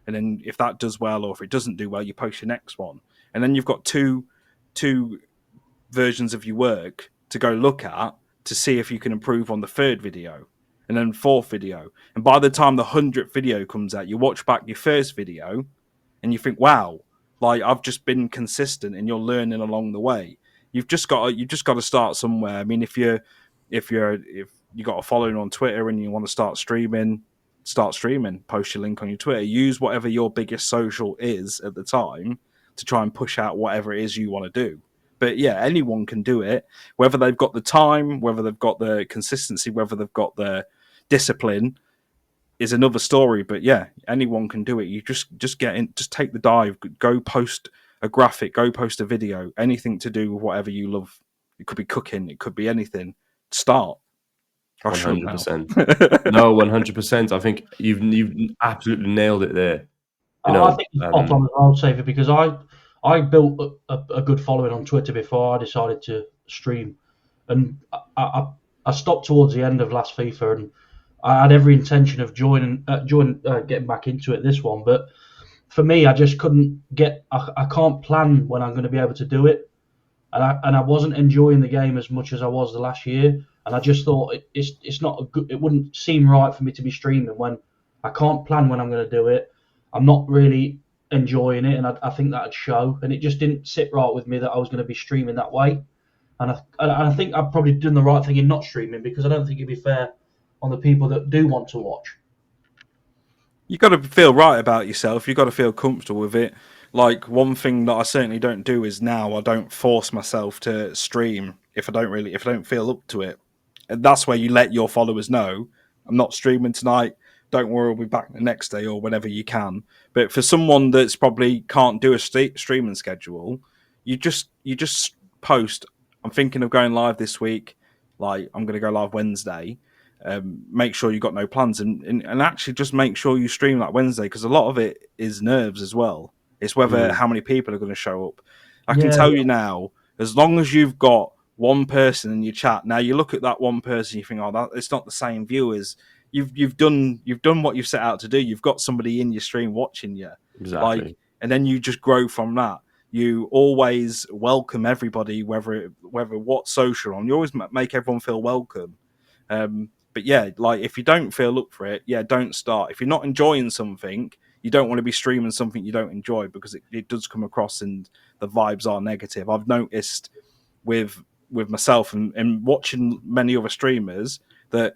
And then if that does well, or if it doesn't do well, you post your next one. And then you've got two versions of your work to go look at to see if you can improve on the third video and then fourth video. And by the time the 100th video comes out, you watch back your first video and you think, wow, like, I've just been consistent, and you're learning along the way. You've just got to start somewhere. I mean, if you got a following on Twitter and you want to start streaming, post your link on your Twitter, use whatever your biggest social is at the time to try and push out whatever it is you want to do. But yeah, anyone can do it, whether they've got the time, whether they've got the consistency, whether they've got the discipline is another story. But yeah, anyone can do it. You just get in, just take the dive, go post a graphic, go post a video, anything to do with whatever you love. It could be cooking, it could be anything. Start. 100%. No, 100%. I think you've absolutely nailed it there. I think it's spot on as well, Saify, because I built a good following on Twitter before I decided to stream, and I stopped towards the end of last FIFA, and I had every intention of getting back into it this one, but for me, I just couldn't get. I can't plan when I'm going to be able to do it, and I wasn't enjoying the game as much as I was the last year, and I just thought it's not a good. It wouldn't seem right for me to be streaming when I can't plan when I'm going to do it. I'm not really enjoying it, and I think that'd show. And it just didn't sit right with me that I was going to be streaming that way. And I think I've probably done the right thing in not streaming, because I don't think it'd be fair on the people that do want to watch. You got to feel right about yourself. You got to feel comfortable with it. Like, one thing that I certainly don't do is now I don't force myself to stream if I don't feel up to it. And that's where you let your followers know, I'm not streaming tonight. Don't worry, we'll be back the next day or whenever you can. But for someone that's probably can't do a streaming schedule, you just post, I'm thinking of going live this week. Like, I'm going to go live Wednesday. Make sure you got no plans, and actually just make sure you stream that Wednesday, because a lot of it is nerves as well. It's whether how many people are going to show up. I can tell you now, as long as you've got one person in your chat, now you look at that one person, you think, oh, it's not the same viewers. You've done what you've set out to do. You've got somebody in your stream watching you, Exactly. and then you just grow from that. You always welcome everybody, whether what social on. You always make everyone feel welcome. But yeah, like, if you don't feel up for it, don't start. If you're not enjoying something, you don't want to be streaming something you don't enjoy, because it does come across and the vibes are negative. I've noticed with myself and watching many other streamers that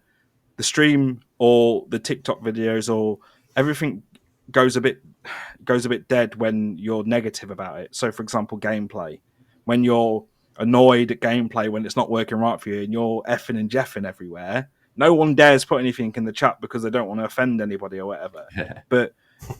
the stream or the TikTok videos or everything goes a bit dead when you're negative about it. So, for example, gameplay. When you're annoyed at gameplay, when it's not working right for you, and you're effing and jeffing everywhere, no one dares put anything in the chat because they don't want to offend anybody or whatever. Yeah. But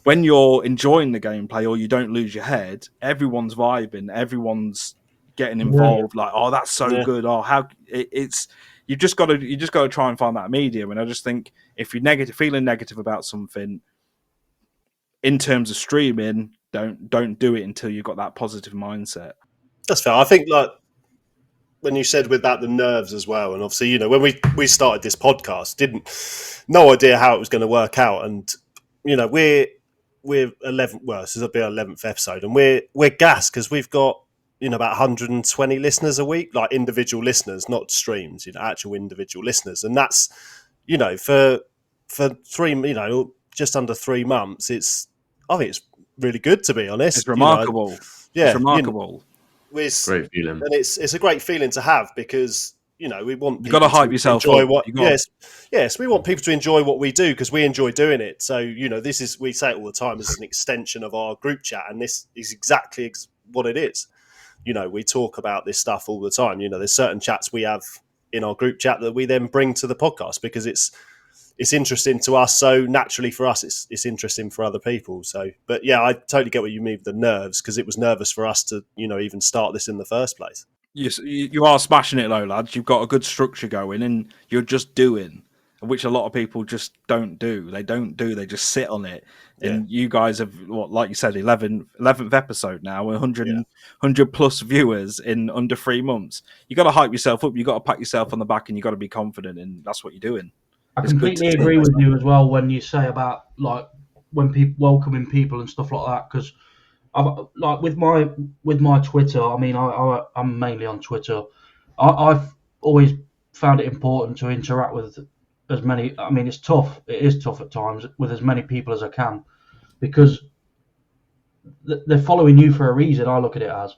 when you're enjoying the gameplay or you don't lose your head, everyone's vibing, everyone's getting involved. Like, oh, that's so good. Oh, how it's. You just got to try and find that medium. And I just think if you're feeling negative about something in terms of streaming, don't do it until you've got that positive mindset. That's fair. I think, like, when you said about the nerves as well, and obviously, when we started this podcast, no idea how it was going to work out, and we're 11. Well, this will be our 11th episode, and we're gassed because we've got about 120 listeners a week, like individual listeners, not streams, actual individual listeners, and that's for three, just under 3 months. I think it's really good, to be honest. It's remarkable. It's remarkable. Great feeling, and it's a great feeling to have because we want you got to hype yourself enjoy up. What yes, we want people to enjoy what we do because we enjoy doing it. So we say it all the time as an extension of our group chat, and this is exactly what it is. We talk about this stuff all the time. There's certain chats we have in our group chat that we then bring to the podcast because it's interesting to us. So naturally for us, it's interesting for other people. So, but yeah, I totally get what you mean with the nerves because it was nervous for us to, even start this in the first place. You are smashing it though, lads. You've got a good structure going and you're just doing, which a lot of people just don't do. They just sit on it. Yeah. And you guys have, like you said, 11th episode now, 100 plus viewers in under 3 months. You got to hype yourself up. You got to pat yourself on the back and you got to be confident. And that's what you're doing. I completely agree with you as well when you say about like when people welcoming people and stuff like that. Because like with my Twitter, I mean, I'm mainly on Twitter. I've always found it important to interact with as many. I mean, it's tough. It is tough at times with as many people as I can because they're following you for a reason. I look at it as,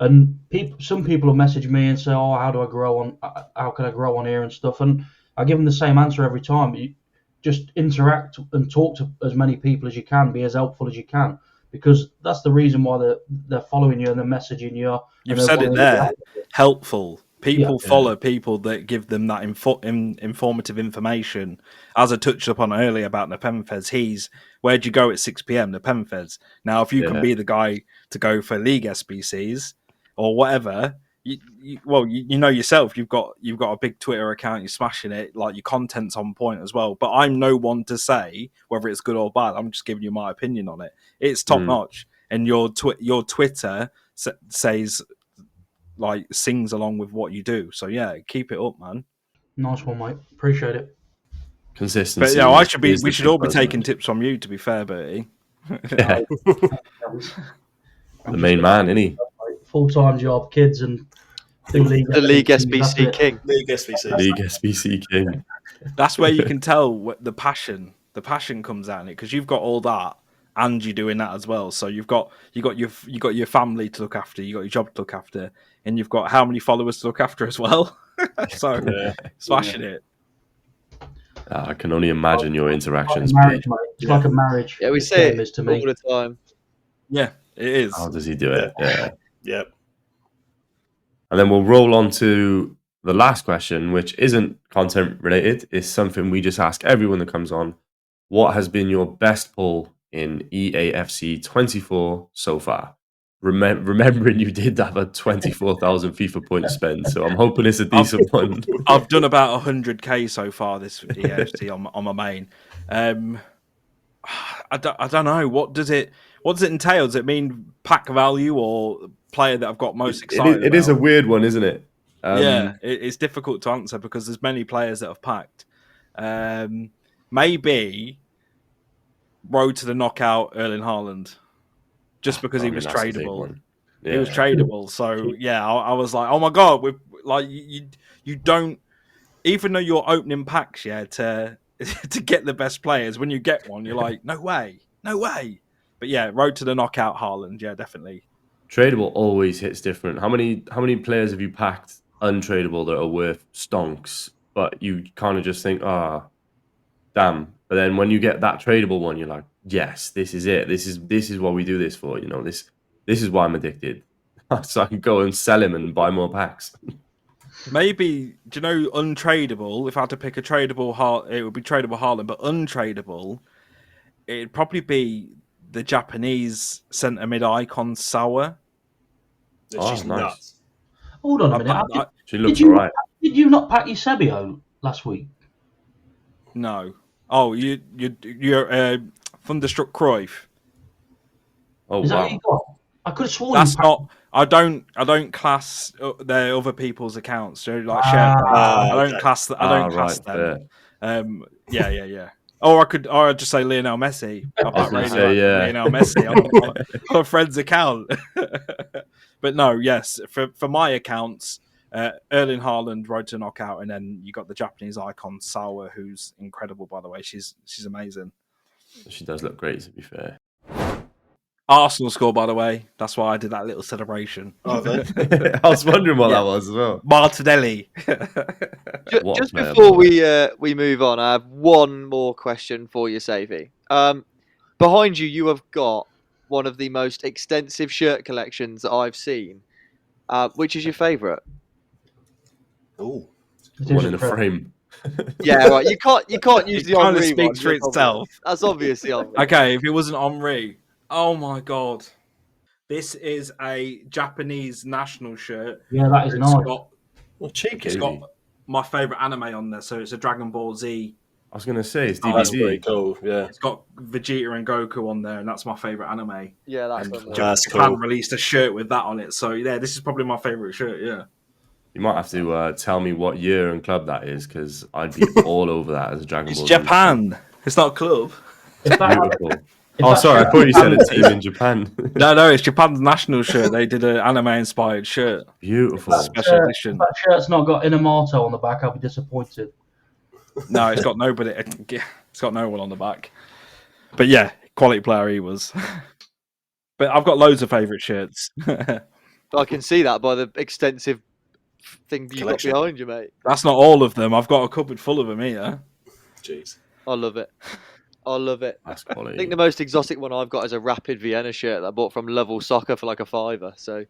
and some people will message me and say, "Oh, how do I grow on? How can I grow on here and stuff?" And I give them the same answer every time. You just interact and talk to as many people as you can, be as helpful as you can, because that's the reason why they're following you and they're messaging you. You've said it there. Helpful. People follow people that give them that informative information. As I touched upon earlier about the Penfeds, where'd you go at 6 p.m? The Penfeds. Now, if you can be the guy to go for League SBCs or whatever, you know yourself. You've got a big Twitter account. You're smashing it. Like your content's on point as well. But I'm no one to say whether it's good or bad. I'm just giving you my opinion on it. It's top notch, and your Twitter says like sings along with what you do. So yeah, keep it up, man. Nice one, mate. Appreciate it. Consistency. But we should all be taking tips from you. To be fair, Bertie. Yeah. The main man, isn't he? Full-time job, kids, and the League SBC King. League SBC King. That's where you can tell the passion comes out in it because you've got all that and you're doing that as well. So you got your family to look after, you got your job to look after, and you've got how many followers to look after as well. So smashing it. I can only imagine your interactions. It's like a marriage, mate. It's like a marriage. Yeah, we say it to me all the time. Yeah, it is. How does he do it? Yeah. And then we'll roll on to the last question, which isn't content related. It's something we just ask everyone that comes on. What has been your best pull in EAFC 24 so far? Remembering you did have a 24,000 FIFA point spend, so I'm hoping it's a decent one. I've done about 100k so far this EAFC on my main. I don't know. What does it entail? Does it mean pack value or player that I've got most excited about? It is a weird one, isn't it? It's difficult to answer because there's many players that have packed. Maybe road to the knockout Erling Haaland, just because he was tradable. He was tradable, so yeah, I was like, oh my god, you don't, even though you're opening packs, to get the best players. When you get one, you're like, no way. But yeah, road to the knockout Haaland, yeah, definitely. Tradable always hits different. How many players have you packed untradable that are worth stonks, but you kind of just think, damn. But then when you get that tradable one, you're like, yes, this is it. This is what we do this for. This is why I'm addicted. So I can go and sell him and buy more packs. Maybe, do you know, untradable, if I had to pick a tradable, it would be tradable Haaland, but untradable, it'd probably be the Japanese centre mid icon Sawa. She's nuts. Hold on a minute. She looks all right. Did you not pack Eusebio last week? No. Oh, you're Thunderstruck Cruyff. Oh, is that wow. what you got? I could have sworn that's not. I don't class their other people's accounts, so like SharePoint. I don't class. I don't class them. Yeah. Or I'd just say Lionel Messi. I back Lionel Messi on a friend's account. But no, yes, for my accounts, Erling Haaland road to knockout, and then you got the Japanese icon Sawa, who's incredible, by the way. She's amazing. She does look great, to be fair. Arsenal score, by the way. That's why I did that little celebration. I was wondering what that was as well. Martinelli. Just before we move on, I have one more question for you, Saify. Behind you, you have got one of the most extensive shirt collections that I've seen. Which is your favourite? Oh, one in a frame. Yeah, right. You can't use the Henri one. Speaks for itself. That's obviously Henri. Okay, if it wasn't Henri, oh my god, this is a Japanese national shirt. Yeah, that is nice. It's got my favourite anime on there, so it's a Dragon Ball Z. I was going to say, it's DBZ. That's pretty cool, yeah. It's got Vegeta and Goku on there, and that's my favourite anime. Yeah, that's Japan cool. released a shirt with that on it, so yeah, this is probably my favourite shirt, yeah. You might have to tell me what year and club that is, because I'd be all over that as a Dragon Ball. It's Japan. It's not a club. Beautiful. Oh, sorry, I thought you said a team in Japan. No, it's Japan's national shirt. They did an anime-inspired shirt. Beautiful. Special edition. If that shirt's not got Inamoto on the back, I'll be disappointed. No, it's got nobody. It's got no one on the back. But yeah, quality player he was. But I've got loads of favourite shirts. I can see that by the extensive thing you got behind you, mate. That's not all of them. I've got a cupboard full of them here. Jeez. I love it. That's quality. I think the most exotic one I've got is a Rapid Vienna shirt that I bought from Level Soccer for like a £5. So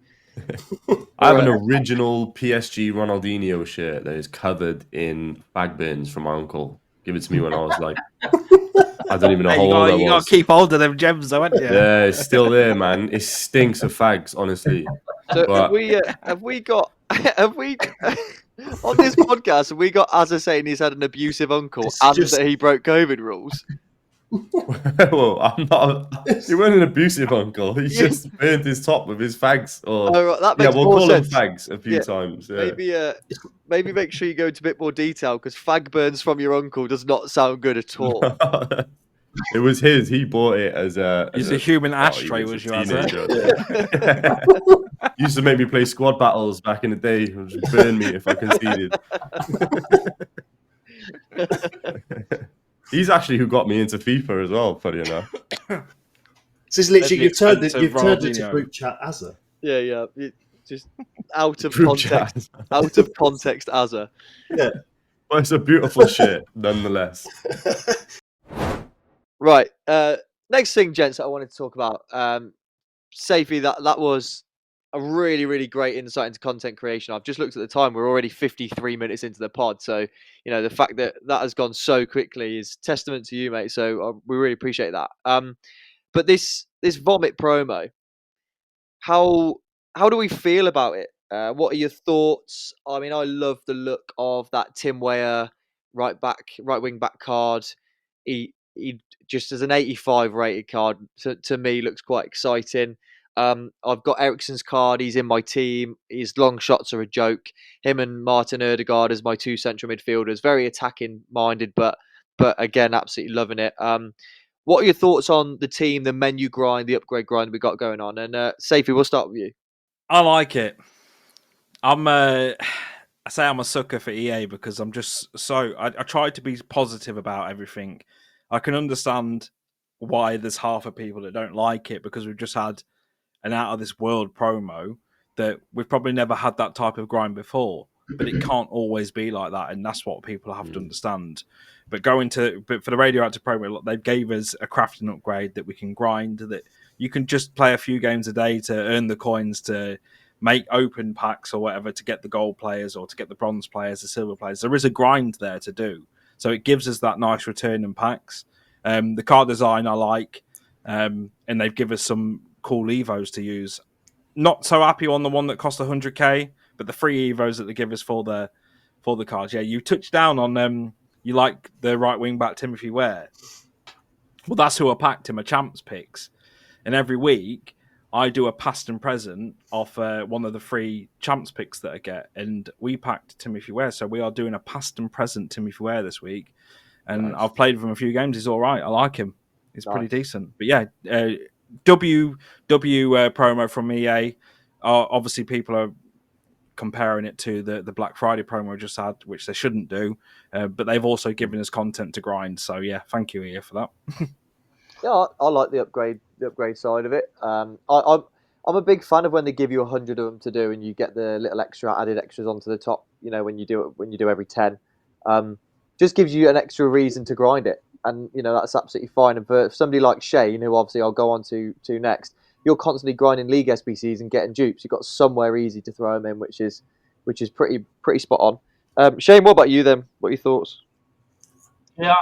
I have an original PSG Ronaldinho shirt that is covered in fag burns from my uncle. Give it to me when I was like, I don't even know how old I was. You got to keep hold of them gems, though, haven't you? Yeah, it's still there, man. It stinks of fags, honestly. So have we got on this podcast? Have we got Azza saying he's had an abusive uncle that he broke COVID rules? Well, I'm not. He wasn't an abusive uncle. He just burned his top with his fags. That makes we'll more call sense. them fags a few times. Yeah. Maybe make sure you go into a bit more detail because fag burns from your uncle does not sound good at all. It was his. He bought it as a. It's a human ashtray, was you, teenager? Used to make me play squad battles back in the day. Just burn me if I conceded. He's actually who got me into FIFA as well, funny enough. This is literally, you've turned it to group chat Azza. Yeah. Just out of context. Out of context, Azza. Yeah. Well, it's a beautiful shirt, nonetheless. Right. Next thing, gents, that I wanted to talk about. Saify, that was a really, really great insight into content creation. I've just looked at the time. We're already 53 minutes into the pod. So, the fact that has gone so quickly is testament to you, mate. So we really appreciate that. But this vomit promo, how do we feel about it? What are your thoughts? I mean, I love the look of that Tim Weah right wing back card. He just as an 85 rated card to me looks quite exciting. I've got Eriksen's card. He's in my team. His long shots are a joke. Him and Martin Ødegaard as my two central midfielders. Very attacking minded, but again, absolutely loving it. What are your thoughts on the team, the menu grind, the upgrade grind we got going on? And Saify, we'll start with you. I like it. I say I'm a sucker for EA because I'm just I try to be positive about everything. I can understand why there's half of people that don't like it because we've just had an out of this world promo that we've probably never had that type of grind before. But it can't always be like that, and that's what people have to understand. But for the radioactive promo, they gave us a crafting upgrade that we can grind. That you can just play a few games a day to earn the coins to make open packs or whatever to get the gold players or to get the bronze players, the silver players. There is a grind there to do, so it gives us that nice return in packs. The card design I like, and they've given us some cool evos to use. Not so happy on the one that cost 100k, but the free evos that they give us for the cards. Yeah, you touched down on you like the right wing back Timothy Weah. Well, that's who I packed in my champs picks, and every week I do a past and present off one of the free champs picks that I get, and we packed Timothy Ware, so we are doing a past and present Timothy Ware this week. And Nice. I've played with him a few games. He's all right. I like him. He's pretty Nice. decent. But yeah, W promo from EA. Obviously, people are comparing it to the Black Friday promo I just had, which they shouldn't do. But they've also given us content to grind. So yeah, thank you, EA, for that. Yeah, I like the upgrade side of it. I'm a big fan of when they give you 100 of them to do, and you get the little added extras onto the top. You know, when you do every 10, just gives you an extra reason to grind it, and you know that's absolutely fine. And for somebody like Shane, who obviously I'll go on to next, you're constantly grinding league SBCs and getting dupes. You've got somewhere easy to throw them in, which is pretty spot on. Shane, what about you then? What are your thoughts? Yeah,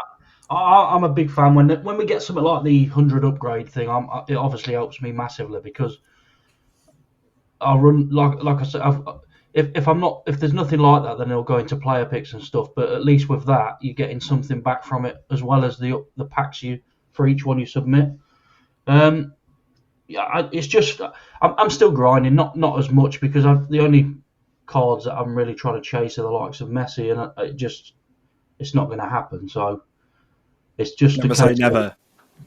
I'm a big fan when we get something like the 100 upgrade thing. It obviously helps me massively because I run like I said. If there's nothing like that, then it'll go into player picks and stuff. But at least with that, you're getting something back from it as well as the packs for each one you submit. It's just I'm still grinding, not as much because the only cards that I'm really trying to chase are the likes of Messi, and it's not going to happen. So it's just Never say never.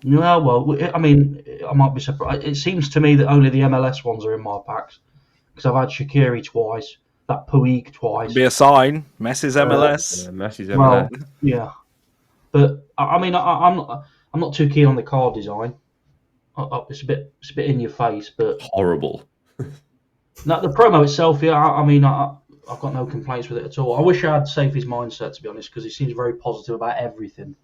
No, well, I mean, I might be surprised. It seems to me that only the MLS ones are in my packs because I've had Shaqiri twice, that Puig twice. Could be a sign. Messi's MLS. Messi's MLS. Well, yeah, but I mean, I'm not too keen on the card design. It's a bit in your face, but Horrible. no, the promo itself, yeah. I mean, I've got no complaints with it at all. I wish I had Saify's mindset, to be honest, because he seems very positive about everything.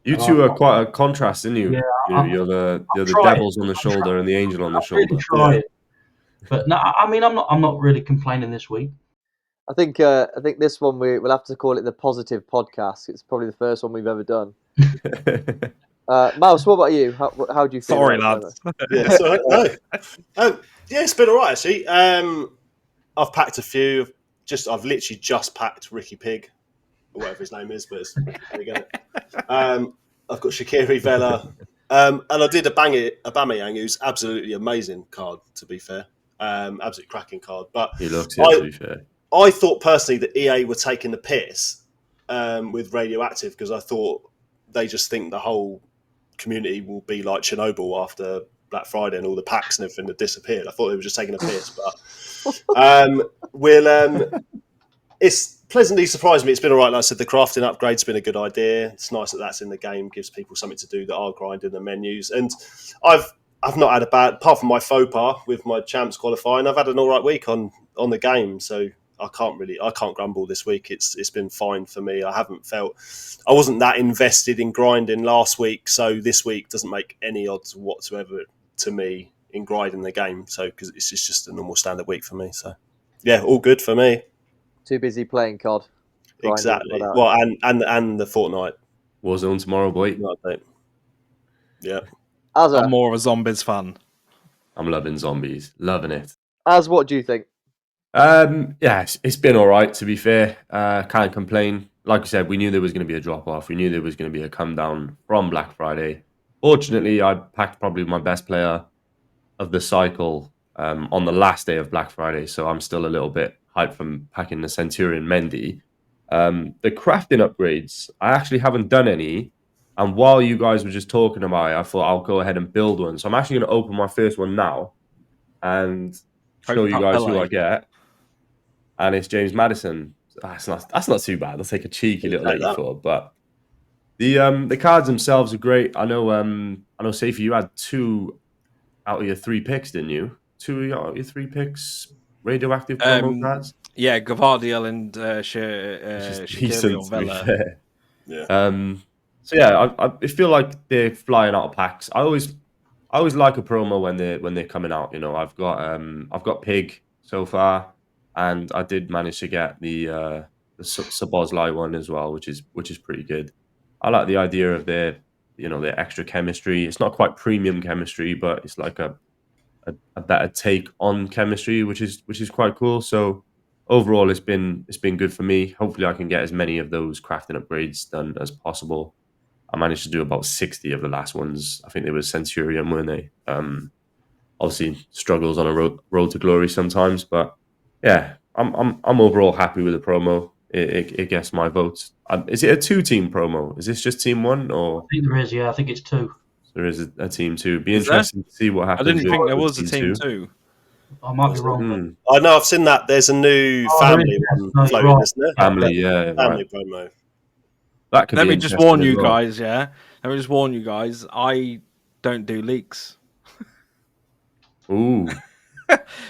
You two are quite a contrast, isn't you? Yeah, you're the trying. devils on the shoulder and the angel on the I'm shoulder. really trying. But no, I mean, I'm not really complaining this week. I think this one we'll have to call it the positive podcast. It's probably the first one we've ever done. Mouse, what about you? How do you feel? Sorry, lads. Yeah, sorry, no. Yeah, it's been all right actually. I've packed a few. I've literally just packed Ricky Pig, or whatever his name is, but there you go. I've got Shaqiri Vela, and I did a Aubameyang, who's absolutely amazing card. To be fair, absolutely cracking card. But He looks it, to be fair. I thought personally that EA were taking the piss with radioactive because I thought they just think the whole community will be like Chernobyl after Black Friday and all the packs and everything that disappeared. I thought they were just taking a piss, but it's pleasantly surprised me. It's been all right. Like I said, the crafting upgrade's been a good idea. It's nice that that's in the game, gives people something to do that are grinding the menus. And I've not had a bad, apart from my faux pas with my champs qualifying, I've had an all right week on the game. So I can't grumble this week. It's been fine for me. I wasn't that invested in grinding last week, so this week doesn't make any odds whatsoever to me in grinding the game. So because it's just a normal standard week for me. So yeah, all good for me. Too busy playing COD. Exactly. Well, and the Fortnite Warzone tomorrow, boy. Yeah. I'm more of a zombies fan. I'm loving zombies. Loving it. What do you think? Yeah, it's been all right, to be fair. Can't complain. Like I said, we knew there was going to be a drop-off. We knew there was going to be a come-down from Black Friday. Fortunately, I packed probably my best player of the cycle on the last day of Black Friday, so I'm still a little bit hyped from packing the Centurion Mendy. The crafting upgrades, I actually haven't done any, and while you guys were just talking about it, I thought I'll go ahead and build one. So I'm actually going to open my first one now and show you guys who I get. And it's James Maddison. That's not too bad. I'll take a cheeky little 84. But the cards themselves are great. I know Saify, you had 2 out of your 3 picks, didn't you? 2 out of your 3 picks, radioactive promo cards. Yeah, Gavardiel and Shaqiri or Vela. Yeah. So yeah, I feel like they're flying out of packs. I always like a promo when they're coming out. You know, I've got Pig so far. And I did manage to get the Sabozlai one as well, which is pretty good. I like the idea of their extra chemistry. It's not quite premium chemistry, but it's like a better take on chemistry, which is quite cool. So overall, it's been good for me. Hopefully, I can get as many of those crafting upgrades done as possible. I managed to do about 60 of the last ones. I think they were Centurion, weren't they? obviously struggles on a road to glory sometimes. But yeah, I'm overall happy with the promo. It gets my votes. Is it a 2-team promo? Is this just team 1 I or think there is. Yeah, I think it's 2. there is a team 2? Be Is there? interesting to see what I happens. didn't think there with was a team 2. I might be wrong. Hmm. I know I've seen that. There's a new Oh, there is, family yes. one No, you're floating, right. isn't there? Family, yeah, Family right. promo. That could Let be me just interesting warn as you well. guys, yeah? Let me just warn you guys, I don't do leaks. Ooh,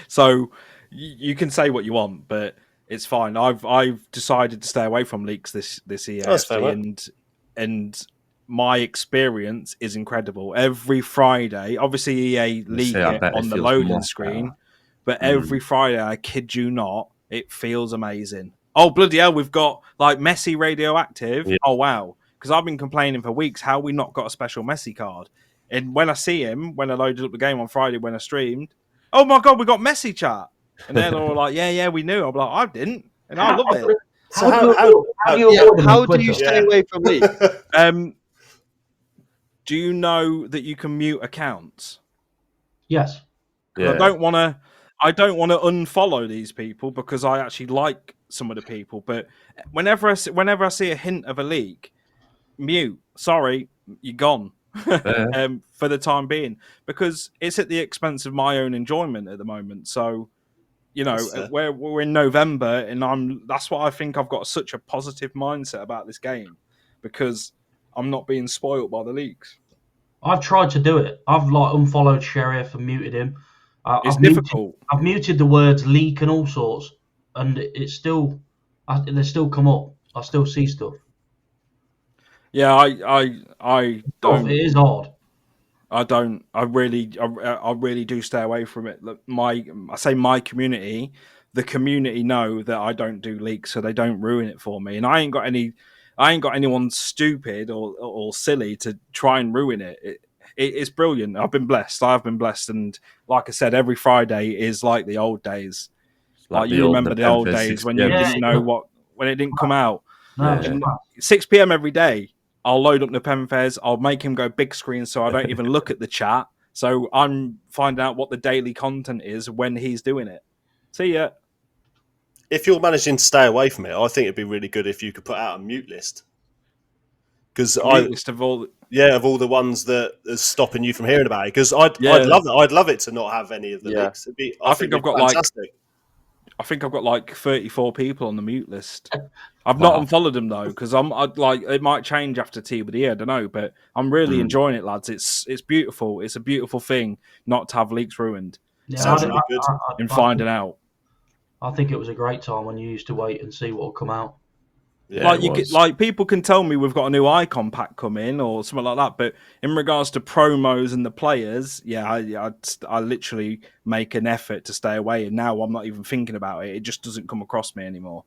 So you can say what you want, but it's fine. I've decided to stay away from leaks this That's fair, EAFC, mate. and my experience is incredible. Every Friday, obviously EA let's say leak I it bet on it the feels loading much screen, better. but every Friday, I kid you not, it feels amazing. Oh bloody hell, we've got like Messi radioactive. Yeah. Oh wow, because I've been complaining for weeks how we not got a special Messi card. And when I see him, when I loaded up the game on Friday when I streamed, oh my god, we got Messi chat, and they're all like, yeah, we knew. I'm like, I didn't, and I love it. So How do you Yeah, avoid them on how do you Twitter? stay away from leaks? Do you know that you can mute accounts? Yes. Because Yeah. I don't want to unfollow these people because I actually like some of the people. But whenever I see a hint of a leak, mute. Sorry, you're gone. Yeah. For the time being, because it's at the expense of my own enjoyment at the moment. So, you know, we're in November, and that's why I think I've got such a positive mindset about this game, because I'm not being spoiled by the leaks. I've tried to do it. I've like unfollowed Sheriff and muted him. It's difficult. I've muted the words leak and all sorts, and it's still they still come up. I still see stuff. Yeah, I don't. It is odd. I don't. I really do stay away from it. Look, I say my community, the community know that I don't do leaks, so they don't ruin it for me. And I ain't got anyone stupid or silly to try and ruin it. It's brilliant. I've been blessed, and like I said, every Friday is like the old days. Like you remember the old days when you didn't know when it didn't come out. No, Yeah. 6 p.m. every day. I'll load up the Penfez. I'll make him go big screen so I don't even look at the chat. So I'm finding out what the daily content is when he's doing it. See ya. If you're managing to stay away from it, I think it'd be really good if you could put out a mute list. Because list of all, of all the ones that are stopping you from hearing about it. Because I'd love it. I'd love it to not have any of the leaks. I think I've got fantastic. I think I've got like 34 people on the mute list. I've not unfollowed them though, because I'd like it might change after tea with the year, I don't know, but I'm really enjoying it, lads. It's beautiful. It's a beautiful thing not to have leaks ruined. Yeah, Sounds really good. In finding out. I think it was a great time when you used to wait and see what would come out. Yeah, like people can tell me we've got a new icon pack coming or something like that, but in regards to promos and the players, I literally make an effort to stay away, and now I'm not even thinking about it. It just doesn't come across me anymore.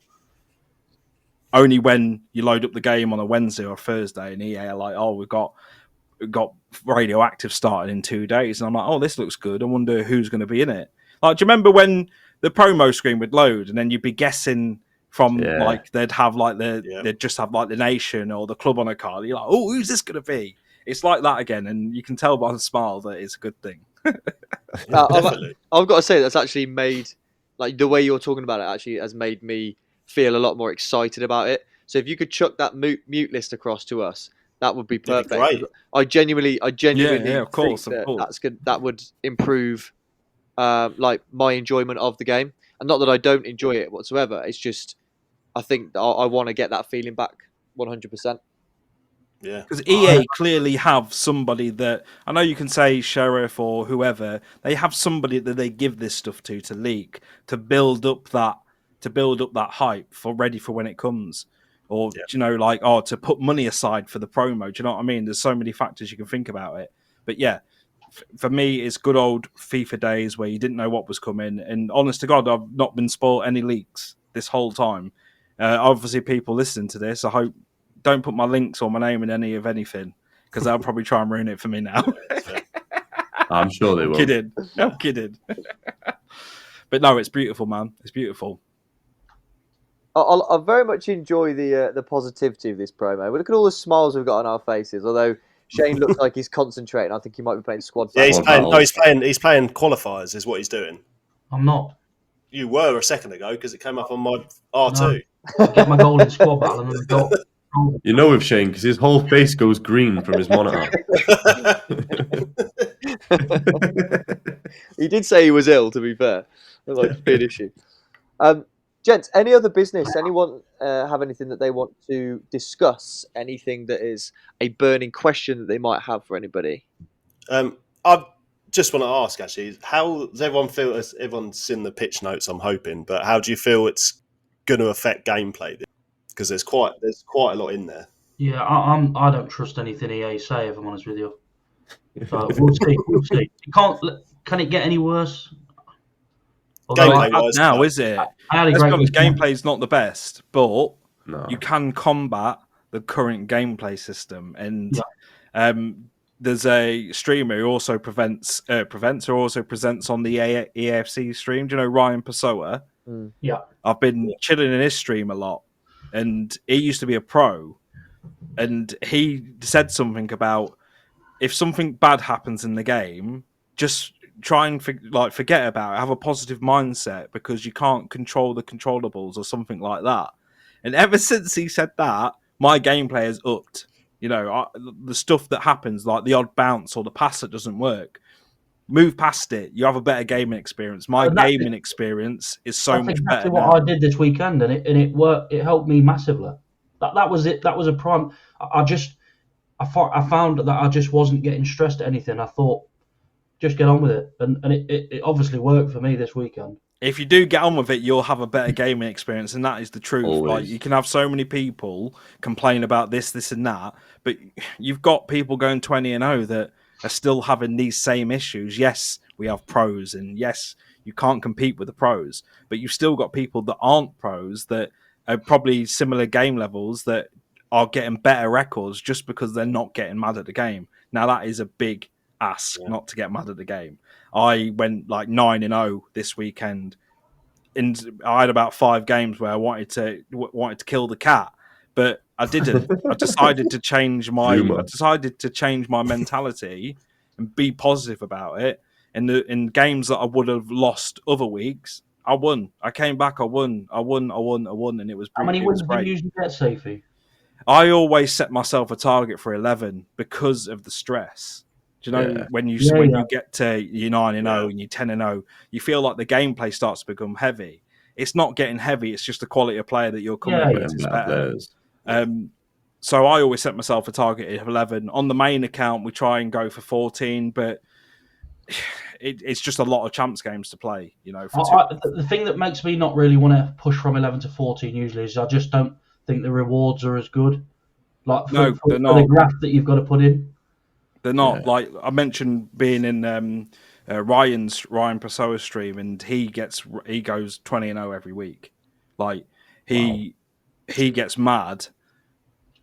Only when you load up the game on a Wednesday or Thursday and EA are like, oh, we've got radioactive starting in 2 days, and I'm like, oh, this looks good. I wonder who's going to be in it. Like, do you remember when the promo screen would load and then you'd be guessing from like they'd have like they'd just have like the nation or the club on a card. You're like, oh, who's this going to be? It's like that again, and you can tell by the smile that it's a good thing. definitely. I've got to say that's actually made like the way you're talking about it actually has made me feel a lot more excited about it. So if you could chuck that mute list across to us, that would be perfect. Great. I genuinely of course, think that's good. That would improve like my enjoyment of the game, and not that I don't enjoy it whatsoever. It's just I think I want to get that feeling back 100%. Yeah, because EA clearly have somebody that I know you can say Sheriff or whoever. They have somebody that they give this stuff to leak to build up that hype for ready for when it comes, or you know, like to put money aside for the promo. Do you know what I mean? There's so many factors you can think about it, but yeah. For me, it's good old FIFA days where you didn't know what was coming. And honest to God, I've not been spoiled any leaks this whole time. Obviously, people listening to this, I hope don't put my links or my name in any of anything because they'll probably try and ruin it for me now. I'm sure they will. I'm kidding. But no, it's beautiful, man. It's beautiful. I very much enjoy the positivity of this promo. We look at all the smiles we've got on our faces. Although Shane looks like he's concentrating. I think he might be playing squad. Yeah, he's Squad playing. No, battles. he's playing qualifiers. Is what he's doing. I'm not. You were a second ago because it came up on my R2. I get my goal in squad battle and then I go. You know with Shane, because his whole face goes green from his monitor. He did say he was ill, to be fair. That might be an issue. Gents, any other business? Anyone have anything that they want to discuss? Anything that is a burning question that they might have for anybody? I just want to ask, actually, how does everyone feel? Everyone's seen the pitch notes, I'm hoping, but how do you feel it's going to affect gameplay? Because there's quite a lot in there. Yeah, I don't trust anything EA say, if I'm honest with you. So we'll see. We'll see. Can it get any worse? Gameplay-wise, now, no. is it? I had a Let's be great honest, weekend. gameplay is not the best, but No. you can combat the current gameplay system. And there's a streamer who also presents on the EAFC stream. Do you know Ryan Pessoa? Yeah. I've been chilling in his stream a lot, and he used to be a pro, and he said something about if something bad happens in the game, just try and forget about it. Have a positive mindset because you can't control the controllables or something like that. And ever since he said that, my gameplay has upped. You know, the stuff that happens, like the odd bounce or the pass that doesn't work, move past it. You have a better gaming experience. My gaming experience is so much better. That's exactly what I did this weekend, and it worked. It helped me massively. That was it. That was a prime. I found that I just wasn't getting stressed at anything. I thought, just get on with it, and it obviously worked for me this weekend. If you do get on with it, you'll have a better gaming experience, and that is the truth. Always. Like, you can have so many people complain about this, and that, but you've got people going 20-0 that are still having these same issues. Yes, we have pros, and yes, you can't compete with the pros, but you've still got people that aren't pros that are probably similar game levels that are getting better records just because they're not getting mad at the game. Now, that is a big ask not to get mad at the game. I went like 9-0 this weekend, and I had about 5 games where I wanted to kill the cat, but I didn't. I decided to change my mentality and be positive about it. And in games that I would have lost other weeks, I won. I came back. I won, and it was. How many wins do you usually get, Saify? I always set myself a target for 11 because of the stress. Do you know when you get to your 9-0 and you're 10-0, you feel like the gameplay starts to become heavy. It's not getting heavy; it's just the quality of player that you're coming with is better. So I always set myself a target of 11. On the main account, we try and go for 14, but it's just a lot of champs games to play. You know, the thing that makes me not really want to push from 11 to 14 usually is I just don't think the rewards are as good. Like for the graph that you've got to put in. They're not. Like I mentioned, being in Ryan Pessoa's stream, and he goes 20-0 every week. Like he gets mad.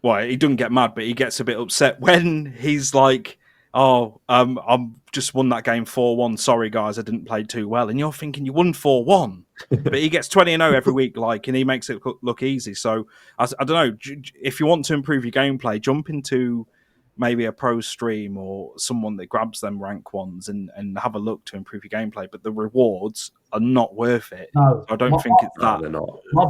Well, he doesn't get mad, but he gets a bit upset when he's like, "Oh, I'm just won that game 4-1. Sorry, guys, I didn't play too well." And you're thinking you won 4-1, but he gets 20-0 every week, like, and he makes it look easy. So I don't know. If you want to improve your gameplay, jump into maybe a pro stream or someone that grabs them rank ones and have a look to improve your gameplay. But the rewards are not worth it. No, I don't think it's that. They're not. My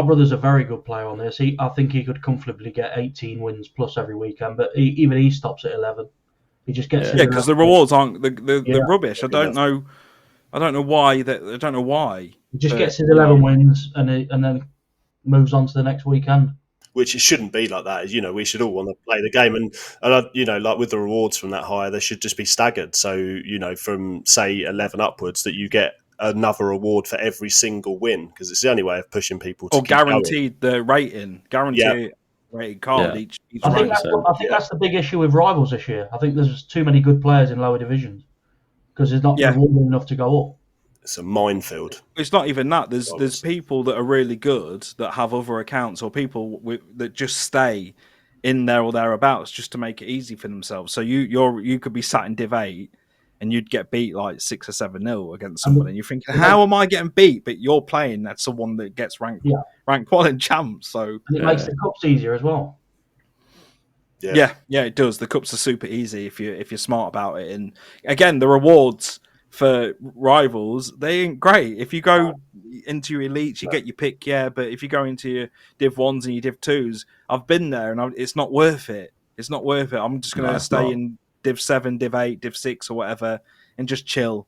brother's a very good player on this. I think he could comfortably get 18 wins plus every weekend, but even he stops at 11. He just gets because the rewards aren't the rubbish. I don't know why. I don't know why. He just gets his 11 wins and then moves on to the next weekend. Which it shouldn't be like that. You know, we should all want to play the game, and you know, like with the rewards from that higher, they should just be staggered. So you know, from say 11 upwards, that you get another reward for every single win, because it's the only way of pushing people to or guaranteed going. The rating, guaranteed rated card each I think that's the big issue with Rivals this year. I think there's too many good players in lower divisions because there's not rewarding enough to go up. It's a minefield. It's not even that. There's people that are really good that have other accounts, or people that just stay in there or thereabouts just to make it easy for themselves. So you could be sat in Div 8 and you'd get beat like 6 or 7-0 against someone, and you're thinking, how am I getting beat? But you're playing at someone that gets ranked 1 in champs. So and it makes the cups easier as well. Yeah, it does. The cups are super easy if you're smart about it. And again, the rewards for rivals, they ain't great. If you go into your elites, you get your pick, but if you go into your Div 1s and your Div 2s, I've been there and it's not worth it. It's not worth it. I'm just going to stay in Div 7, Div 8, Div 6 or whatever and just chill.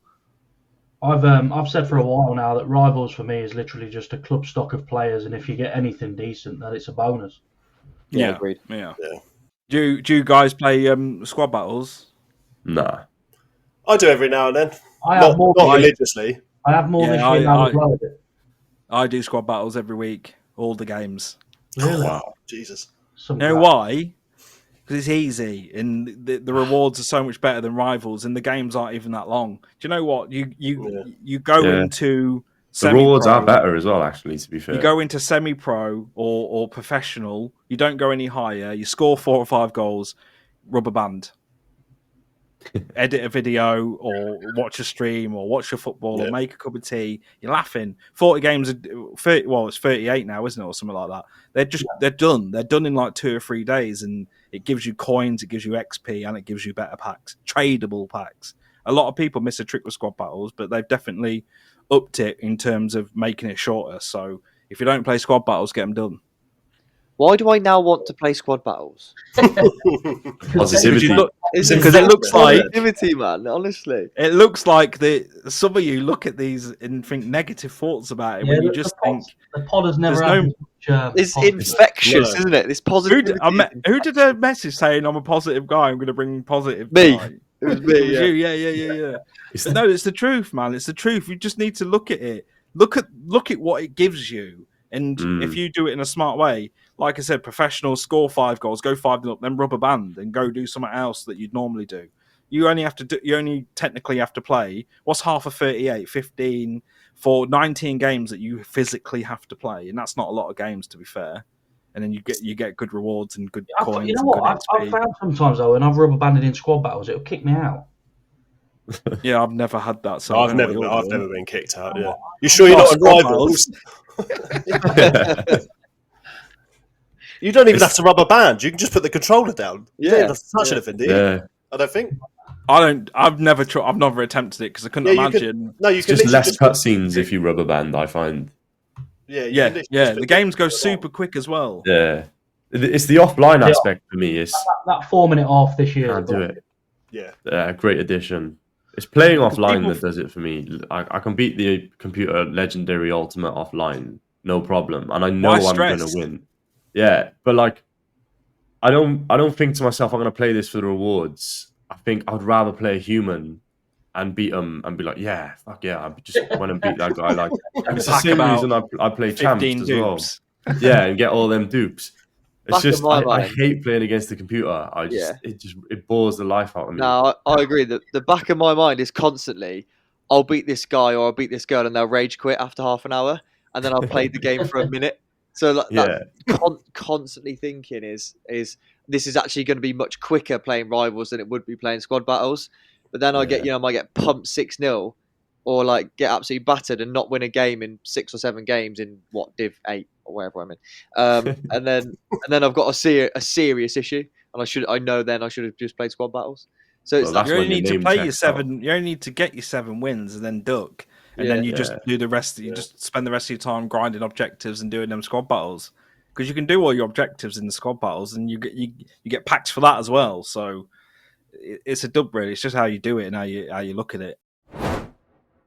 I've said for a while now that Rivals for me is literally just a club stock of players, and if you get anything decent, then it's a bonus. Yeah, agreed. Yeah. Do you guys play squad battles? Nah. I do every now and then. Not religiously. I have more this year now as well. I do squad battles every week, all the games. Really? Wow, Jesus. You know why? Because it's easy, and the rewards are so much better than Rivals, and the games aren't even that long. Do you know what? You go into the rewards are better as well, actually, to be fair. You go into semi-pro or professional, you don't go any higher, you score 4 or 5 goals, rubber band. Edit a video or watch a stream or watch a football or make a cup of tea. You're laughing. 40 games, 30, well, it's 38 now, isn't it, or something like that. They're done. They're done in like 2 or 3 days, and it gives you coins, it gives you XP, and it gives you better packs, tradable packs. A lot of people miss a trick with squad battles, but they've definitely upped it in terms of making it shorter. So if you don't play squad battles, get them done. Why do I now want to play squad battles? Positivity. Because it looks like positivity, man. Honestly, it looks like some of you look at these and think negative thoughts about it. When you just think the pod has never had much. It's infectious, isn't it? This positivity. Who did a message saying I'm a positive guy? I'm going to bring positive. Me. Tonight? It was me. You. Yeah. But no, it's the truth, man. It's the truth. You just need to look at it. Look at what it gives you, and if you do it in a smart way, like I said, professional, score 5 goals, go 5-0 up, then rubber band, and go do something else that you'd normally do. You only technically have to play. What's half of 38? 15 for 19 games that you physically have to play, and that's not a lot of games, to be fair. And then you get good rewards and good coins. You know what? I've found sometimes though, when I've rubber banded in squad battles, it'll kick me out. Yeah, I've never had that. So I've never been kicked out. Yeah, you sure you're not on Rivals? You don't even have to rubber band. You can just put the controller down. You don't have to touch anything, do you? Yeah. I don't think. I've never attempted it because I couldn't imagine. You can just less cutscenes if you rubber band, I find. Yeah. The games go super quick as well. Yeah. It's the offline aspect for me. It's that 4-minute off this year. Can't do it. Yeah. Great addition. It's playing offline that does it for me. I can beat the computer legendary ultimate offline, no problem, and I know I'm going to win. Yeah, but like, I don't think to myself I'm going to play this for the rewards. I think I'd rather play a human and beat them and be like, yeah, fuck yeah, I just want to beat that guy. Like, it's the same reason I play champs as well. Yeah, and get all them dupes. It's just I hate playing against the computer. It bores the life out of me. No, I agree. The back of my mind is constantly, I'll beat this guy or I'll beat this girl, and they'll rage quit after half an hour, and then I'll play the game for a minute. So constantly thinking is this is actually going to be much quicker playing Rivals than it would be playing squad battles. But then I might get pumped 6-0, or like get absolutely battered and not win a game in 6 or 7 games in Div 8 or wherever I'm in. and then I've got a serious issue, and I should have just played squad battles. So it's you only need to play your 7. You only need to get your 7 wins and then duck. And then you just do the rest. You just spend the rest of your time grinding objectives and doing them squad battles, because you can do all your objectives in the squad battles, and you get packs for that as well. So it's a dub, really. It's just how you do it and how you look at it.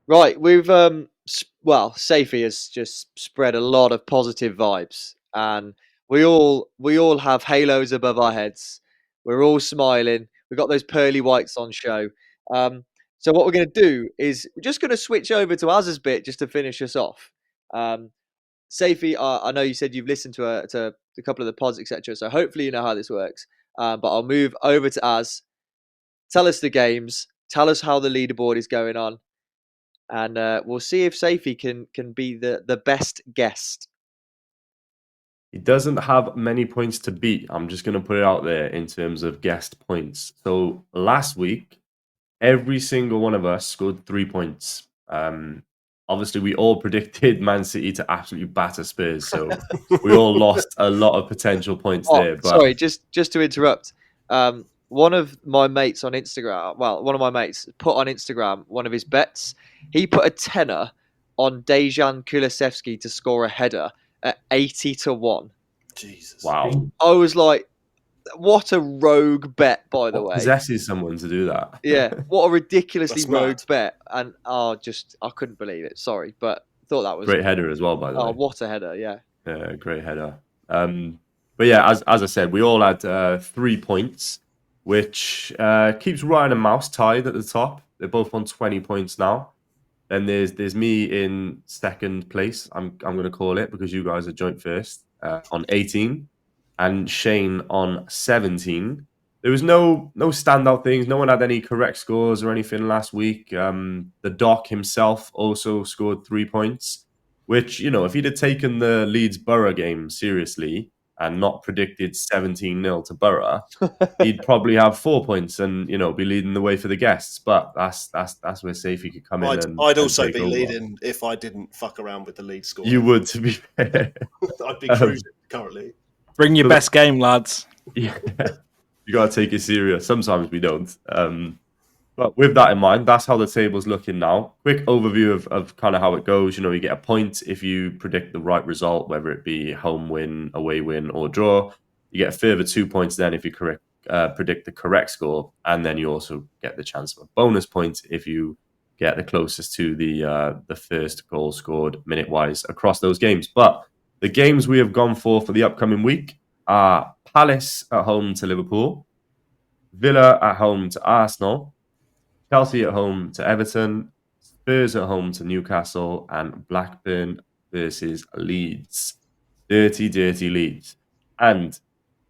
Right, we've Saify has just spread a lot of positive vibes, and we all have halos above our heads. We're all smiling. We've got those pearly whites on show. So what we're going to do is we're just going to switch over to Az's bit just to finish us off. Saify, I know you said you've listened to a couple of the pods, etc. So hopefully you know how this works. But I'll move over to Az. Tell us the games. Tell us how the leaderboard is going on. And we'll see if Saify can be the best guest. He doesn't have many points to beat. I'm just going to put it out there in terms of guest points. So last week, every single one of us scored 3 points. obviously we all predicted Man City to absolutely batter Spurs, so we all lost a lot of potential points there. But sorry, just to interrupt. One of my mates on Instagram, one of my mates put on Instagram one of his bets. He put a tenner on Dejan Kulusevski to score a header at 80-1. Jesus. wow, I was like, what a rogue bet, by the what way. possesses someone to do that? Yeah, what a ridiculously That's rogue mad. bet. And I couldn't believe it. Sorry, but thought that was Great header as well, by the way. what a header, yeah. Yeah, great header. But yeah, as I said, we all had 3 points, which keeps Ryan and Mouse tied at the top. They're both on 20 points now. Then there's me in second place. I'm going to call it because you guys are joint first on 18, and Shane on 17. There was no standout things. No one had any correct scores or anything last week. The Doc himself also scored 3 points, which, if he'd have taken the Leeds Borough game seriously and not predicted 17-0 to Borough, he'd probably have 4 points and be leading the way for the guests. But that's where Saify could come in and I'd also take be over. leading if I didn't fuck around with the lead score. You would, to be fair. I'd be cruising currently. Bring your best game, lads. Yeah, you gotta take it serious. Sometimes we don't. But with that in mind, that's how the table's looking now. Quick overview of kind of how it goes. You get a point if you predict the right result, whether it be home win, away win, or draw. You get a further 2 points then if you predict the correct score, and then you also get the chance of a bonus point if you get the closest to the first goal scored minute-wise across those games. But the games we have gone for the upcoming week are Palace at home to Liverpool, Villa at home to Arsenal, Chelsea at home to Everton, Spurs at home to Newcastle, and Blackburn versus Leeds. Dirty, dirty Leeds. And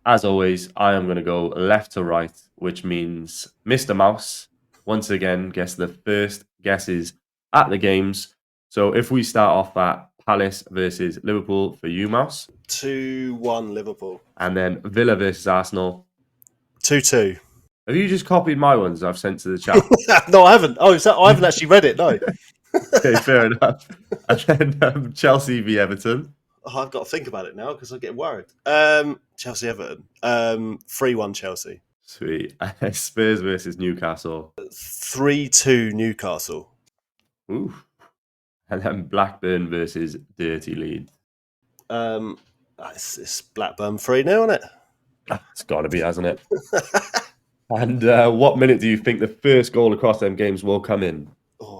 as always, I am going to go left to right, which means Mr. Mouse once again gets the first guesses at the games. So if we start off at Palace versus Liverpool for you, Mouse. 2-1 Liverpool. And then Villa versus Arsenal. 2-2. Have you just copied my ones I've sent to the chat? No, I haven't. Oh, I haven't actually read it. No. Okay, fair enough. And then Chelsea v Everton. Oh, I've got to think about it now because I'm getting worried. Chelsea Everton. 3-1 Chelsea. Sweet. Spurs versus Newcastle. 3-2 Newcastle. Ooh. And then Blackburn versus Dirty Leeds. It's Blackburn 3-0, isn't it? It's got to be, hasn't it? And what minute do you think the first goal across them games will come in?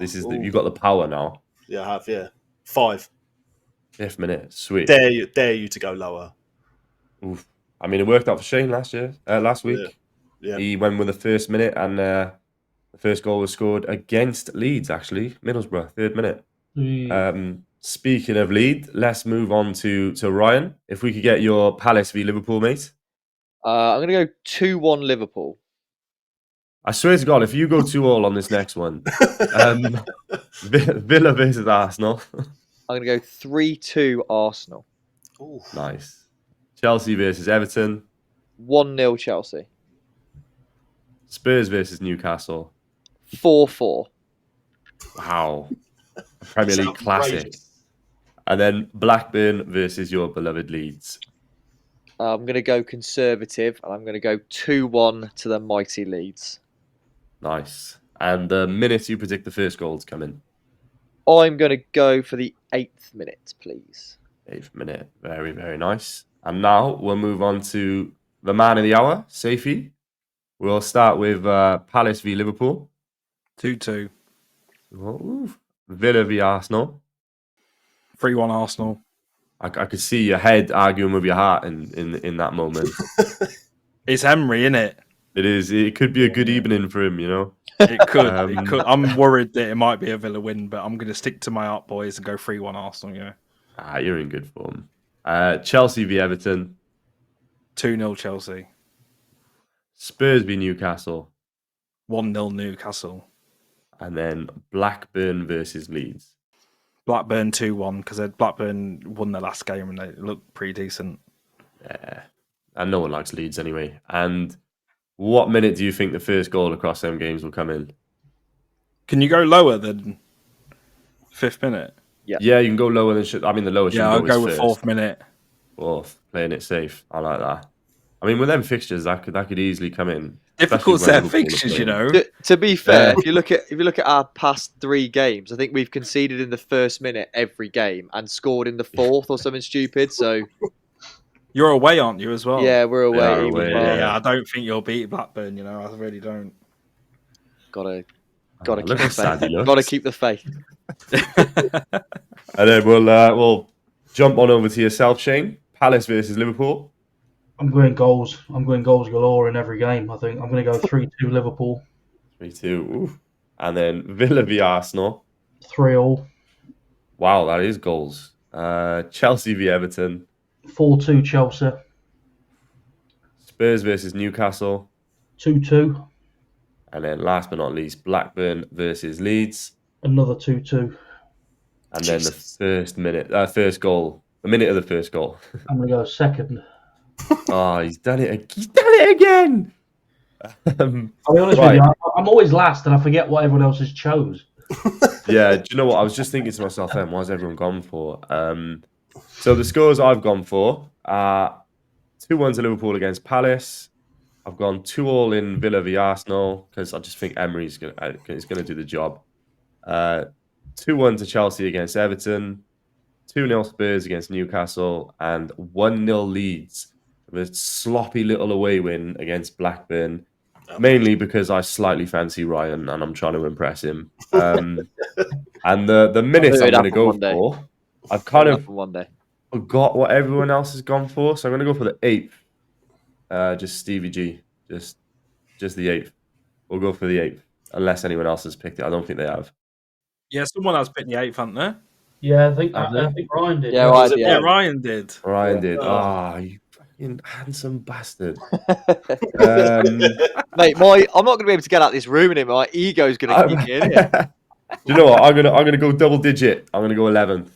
You've got the power now. Yeah, I have. Yeah, 5. 5th minute, sweet. Dare you to go lower. Oof. I mean, it worked out for Shane last week. Yeah. He went with the first minute, and the first goal was scored against Leeds, actually, Middlesbrough, 3rd minute. Speaking of Leeds, let's move on to Ryan. If we could get your Palace v Liverpool, mate. I'm going to go 2-1 Liverpool. I swear to God, if you go 2-all on this next one, Villa versus Arsenal. I'm going to go 3-2 Arsenal. Ooh. Nice. Chelsea versus Everton. 1-0 Chelsea. Spurs versus Newcastle. 4-4. Wow. A Premier League Sounds classic. great. And then Blackburn versus your beloved Leeds. I'm going to go conservative, and I'm going to go 2-1 to the mighty Leeds. Nice. And the minute you predict the first goal to come in? I'm going to go for the 8th minute, please. 8th minute. Very, very nice. And now we'll move on to the man of the hour, Saify. We'll start with Palace v Liverpool. 2-2. Ooh. Villa v Arsenal. 3-1 Arsenal. I could see your head arguing with your heart in that moment. It's Emery, innit? It is. It could be a good evening for him, It could. It could. I'm worried that it might be a Villa win, but I'm going to stick to my art boys and go 3-1 Arsenal. You're in good form. Chelsea v Everton. 2-0 Chelsea. Spurs v Newcastle. 1-0 Newcastle. And then Blackburn versus Leeds. Blackburn 2-1 because Blackburn won their last game and they looked pretty decent. Yeah. And no one likes Leeds anyway. And what minute do you think the first goal across them games will come in? Can you go lower than 5th minute. Yeah, you can go lower than. I mean, the lowest Yeah, you I'll can go go is with 1st. 4th minute. 4th, playing it safe. I like that. I mean, with them fixtures, that could easily come in. Difficult especially when set of Liverpool are fixtures, you playing. know. To be fair, if you look at our past 3 games, I think we've conceded in the first minute every game and scored in the 4th or something stupid. So You're away, aren't you, as well? yeah, we're They are away. Even away, well. Yeah, I don't think you'll beat Blackburn, you know. I really don't. Gotta Oh, keep look the how sad he faith. looks. Gotta keep the faith. And then we'll jump on over to yourself, Shane. Palace versus Liverpool. I'm going goals. I'm going goals galore in every game. I think I'm going to go 3-2 Liverpool. 3-2. Ooh. And then Villa v Arsenal. 3-all. Wow, that is goals. Chelsea v Everton. 4-2 Chelsea. Spurs versus Newcastle. 2-2. And then last but not least, Blackburn versus Leeds. Another 2-2. And then the Jesus. first goal. The minute of the first goal. I'm going to go second. Oh, he's done it. He's done it again. I'll be honest with you, I'm always last and I forget what everyone else has chose. Yeah, do you know what? I was just thinking to myself then, what's everyone gone for? So the scores I've gone for are 2-1 to Liverpool against Palace. I've gone 2-all in Villa v Arsenal because I just think Emery's going to do the job. 2-1 to Chelsea against Everton. 2-0 Spurs against Newcastle. And 1-0 Leeds with a sloppy little away win against Blackburn. Mainly because I slightly fancy Ryan and I'm trying to impress him. And the minutes I'm going to go for, I've kind of one day. forgot what everyone else has gone for, so I'm going to go for the 8th. Just Stevie G, just the 8th. We'll go for the 8th, unless anyone else has picked it. I don't think they have. Yeah, someone else picked the 8th, hasn't there? Yeah, I think Ryan did. Yeah, Ryan did. Ryan did. Oh, you fucking handsome bastard. Mate, I'm not going to be able to get out of this room in it. My ego's going to keep me in here. Do you know what? I'm gonna go double digit. I'm gonna go 11th.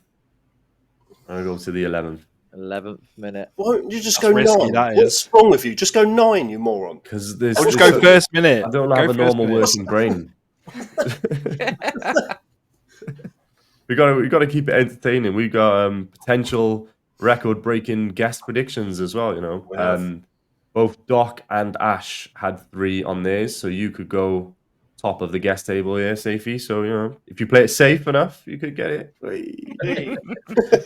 I'm gonna go to the 11th. 11th minute. Why don't you just That's go risky, 9? that is. What's wrong with you? Just go 9, you moron. Because I'll just go first minute. I don't have a normal working brain. we got to keep it entertaining. We got potential record-breaking guest predictions as well. You know, both Doc and Ash had 3 on theirs, so you could go top of the guest table here, Saify. So you know, if you play it safe enough, you could get it.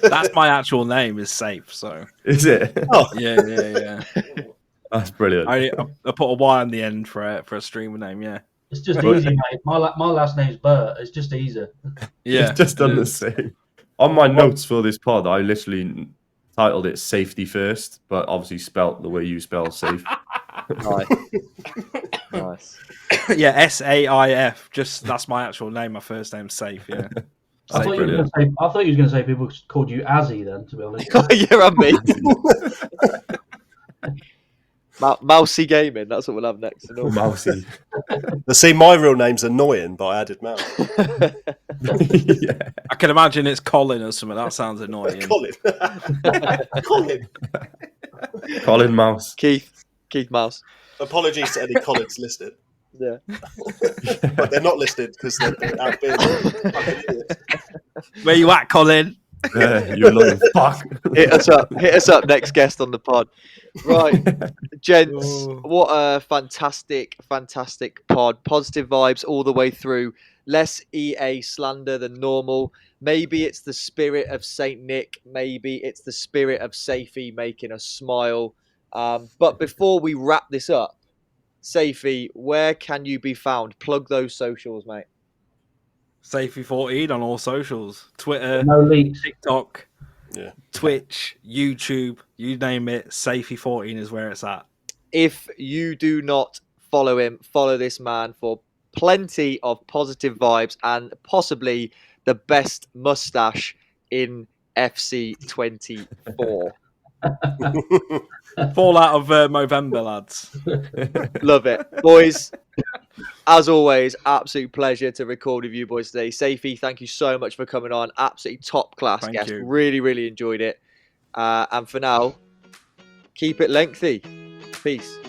That's my actual name is Safe. So is it? Oh. Yeah. That's brilliant. I put a Y on the end for a streamer name. Yeah, it's just easy, mate. My last name's Bert. It's just easy. Yeah, it's just done the same. On my notes for this pod, I literally titled it "Safety First," but obviously spelt the way you spell safe. Nice. Yeah, SAIF. Just that's my actual name. My first name's Safe. Yeah. I thought you were going to say people called you Azzy then, to be honest. You're on me. Mousy Gaming, that's what we'll have next. Mousy. See, my real name's Annoying, but I added Mouse. Yeah. I can imagine it's Colin or something. That sounds annoying. Colin Mouse. Keith Mouse. Apologies to any Collins listed. Yeah. But they're not listed because they're out being Where you at, Colin? You annoying fuck. Hit us up next guest on the pod. Right, gents, what a fantastic pod. Positive vibes all the way through. Less EA slander than normal. Maybe it's the spirit of Saint Nick. Maybe it's the spirit of Saify making us smile. But before we wrap this up, Saify, where can you be found? Plug those socials, mate. Saify14 on all socials. Twitter, no leaks. TikTok, Twitch, YouTube, you name it. Saify14 is where it's at. If you do not follow him, follow this man for plenty of positive vibes and possibly the best mustache in FC 24. Fall out of Movember, lads. Love it. Boys, as always, absolute pleasure to record with you boys today. Saify, thank you so much for coming on. Absolutely top class Thank guest. you. Really enjoyed it. And for now, keep it lengthy. Peace.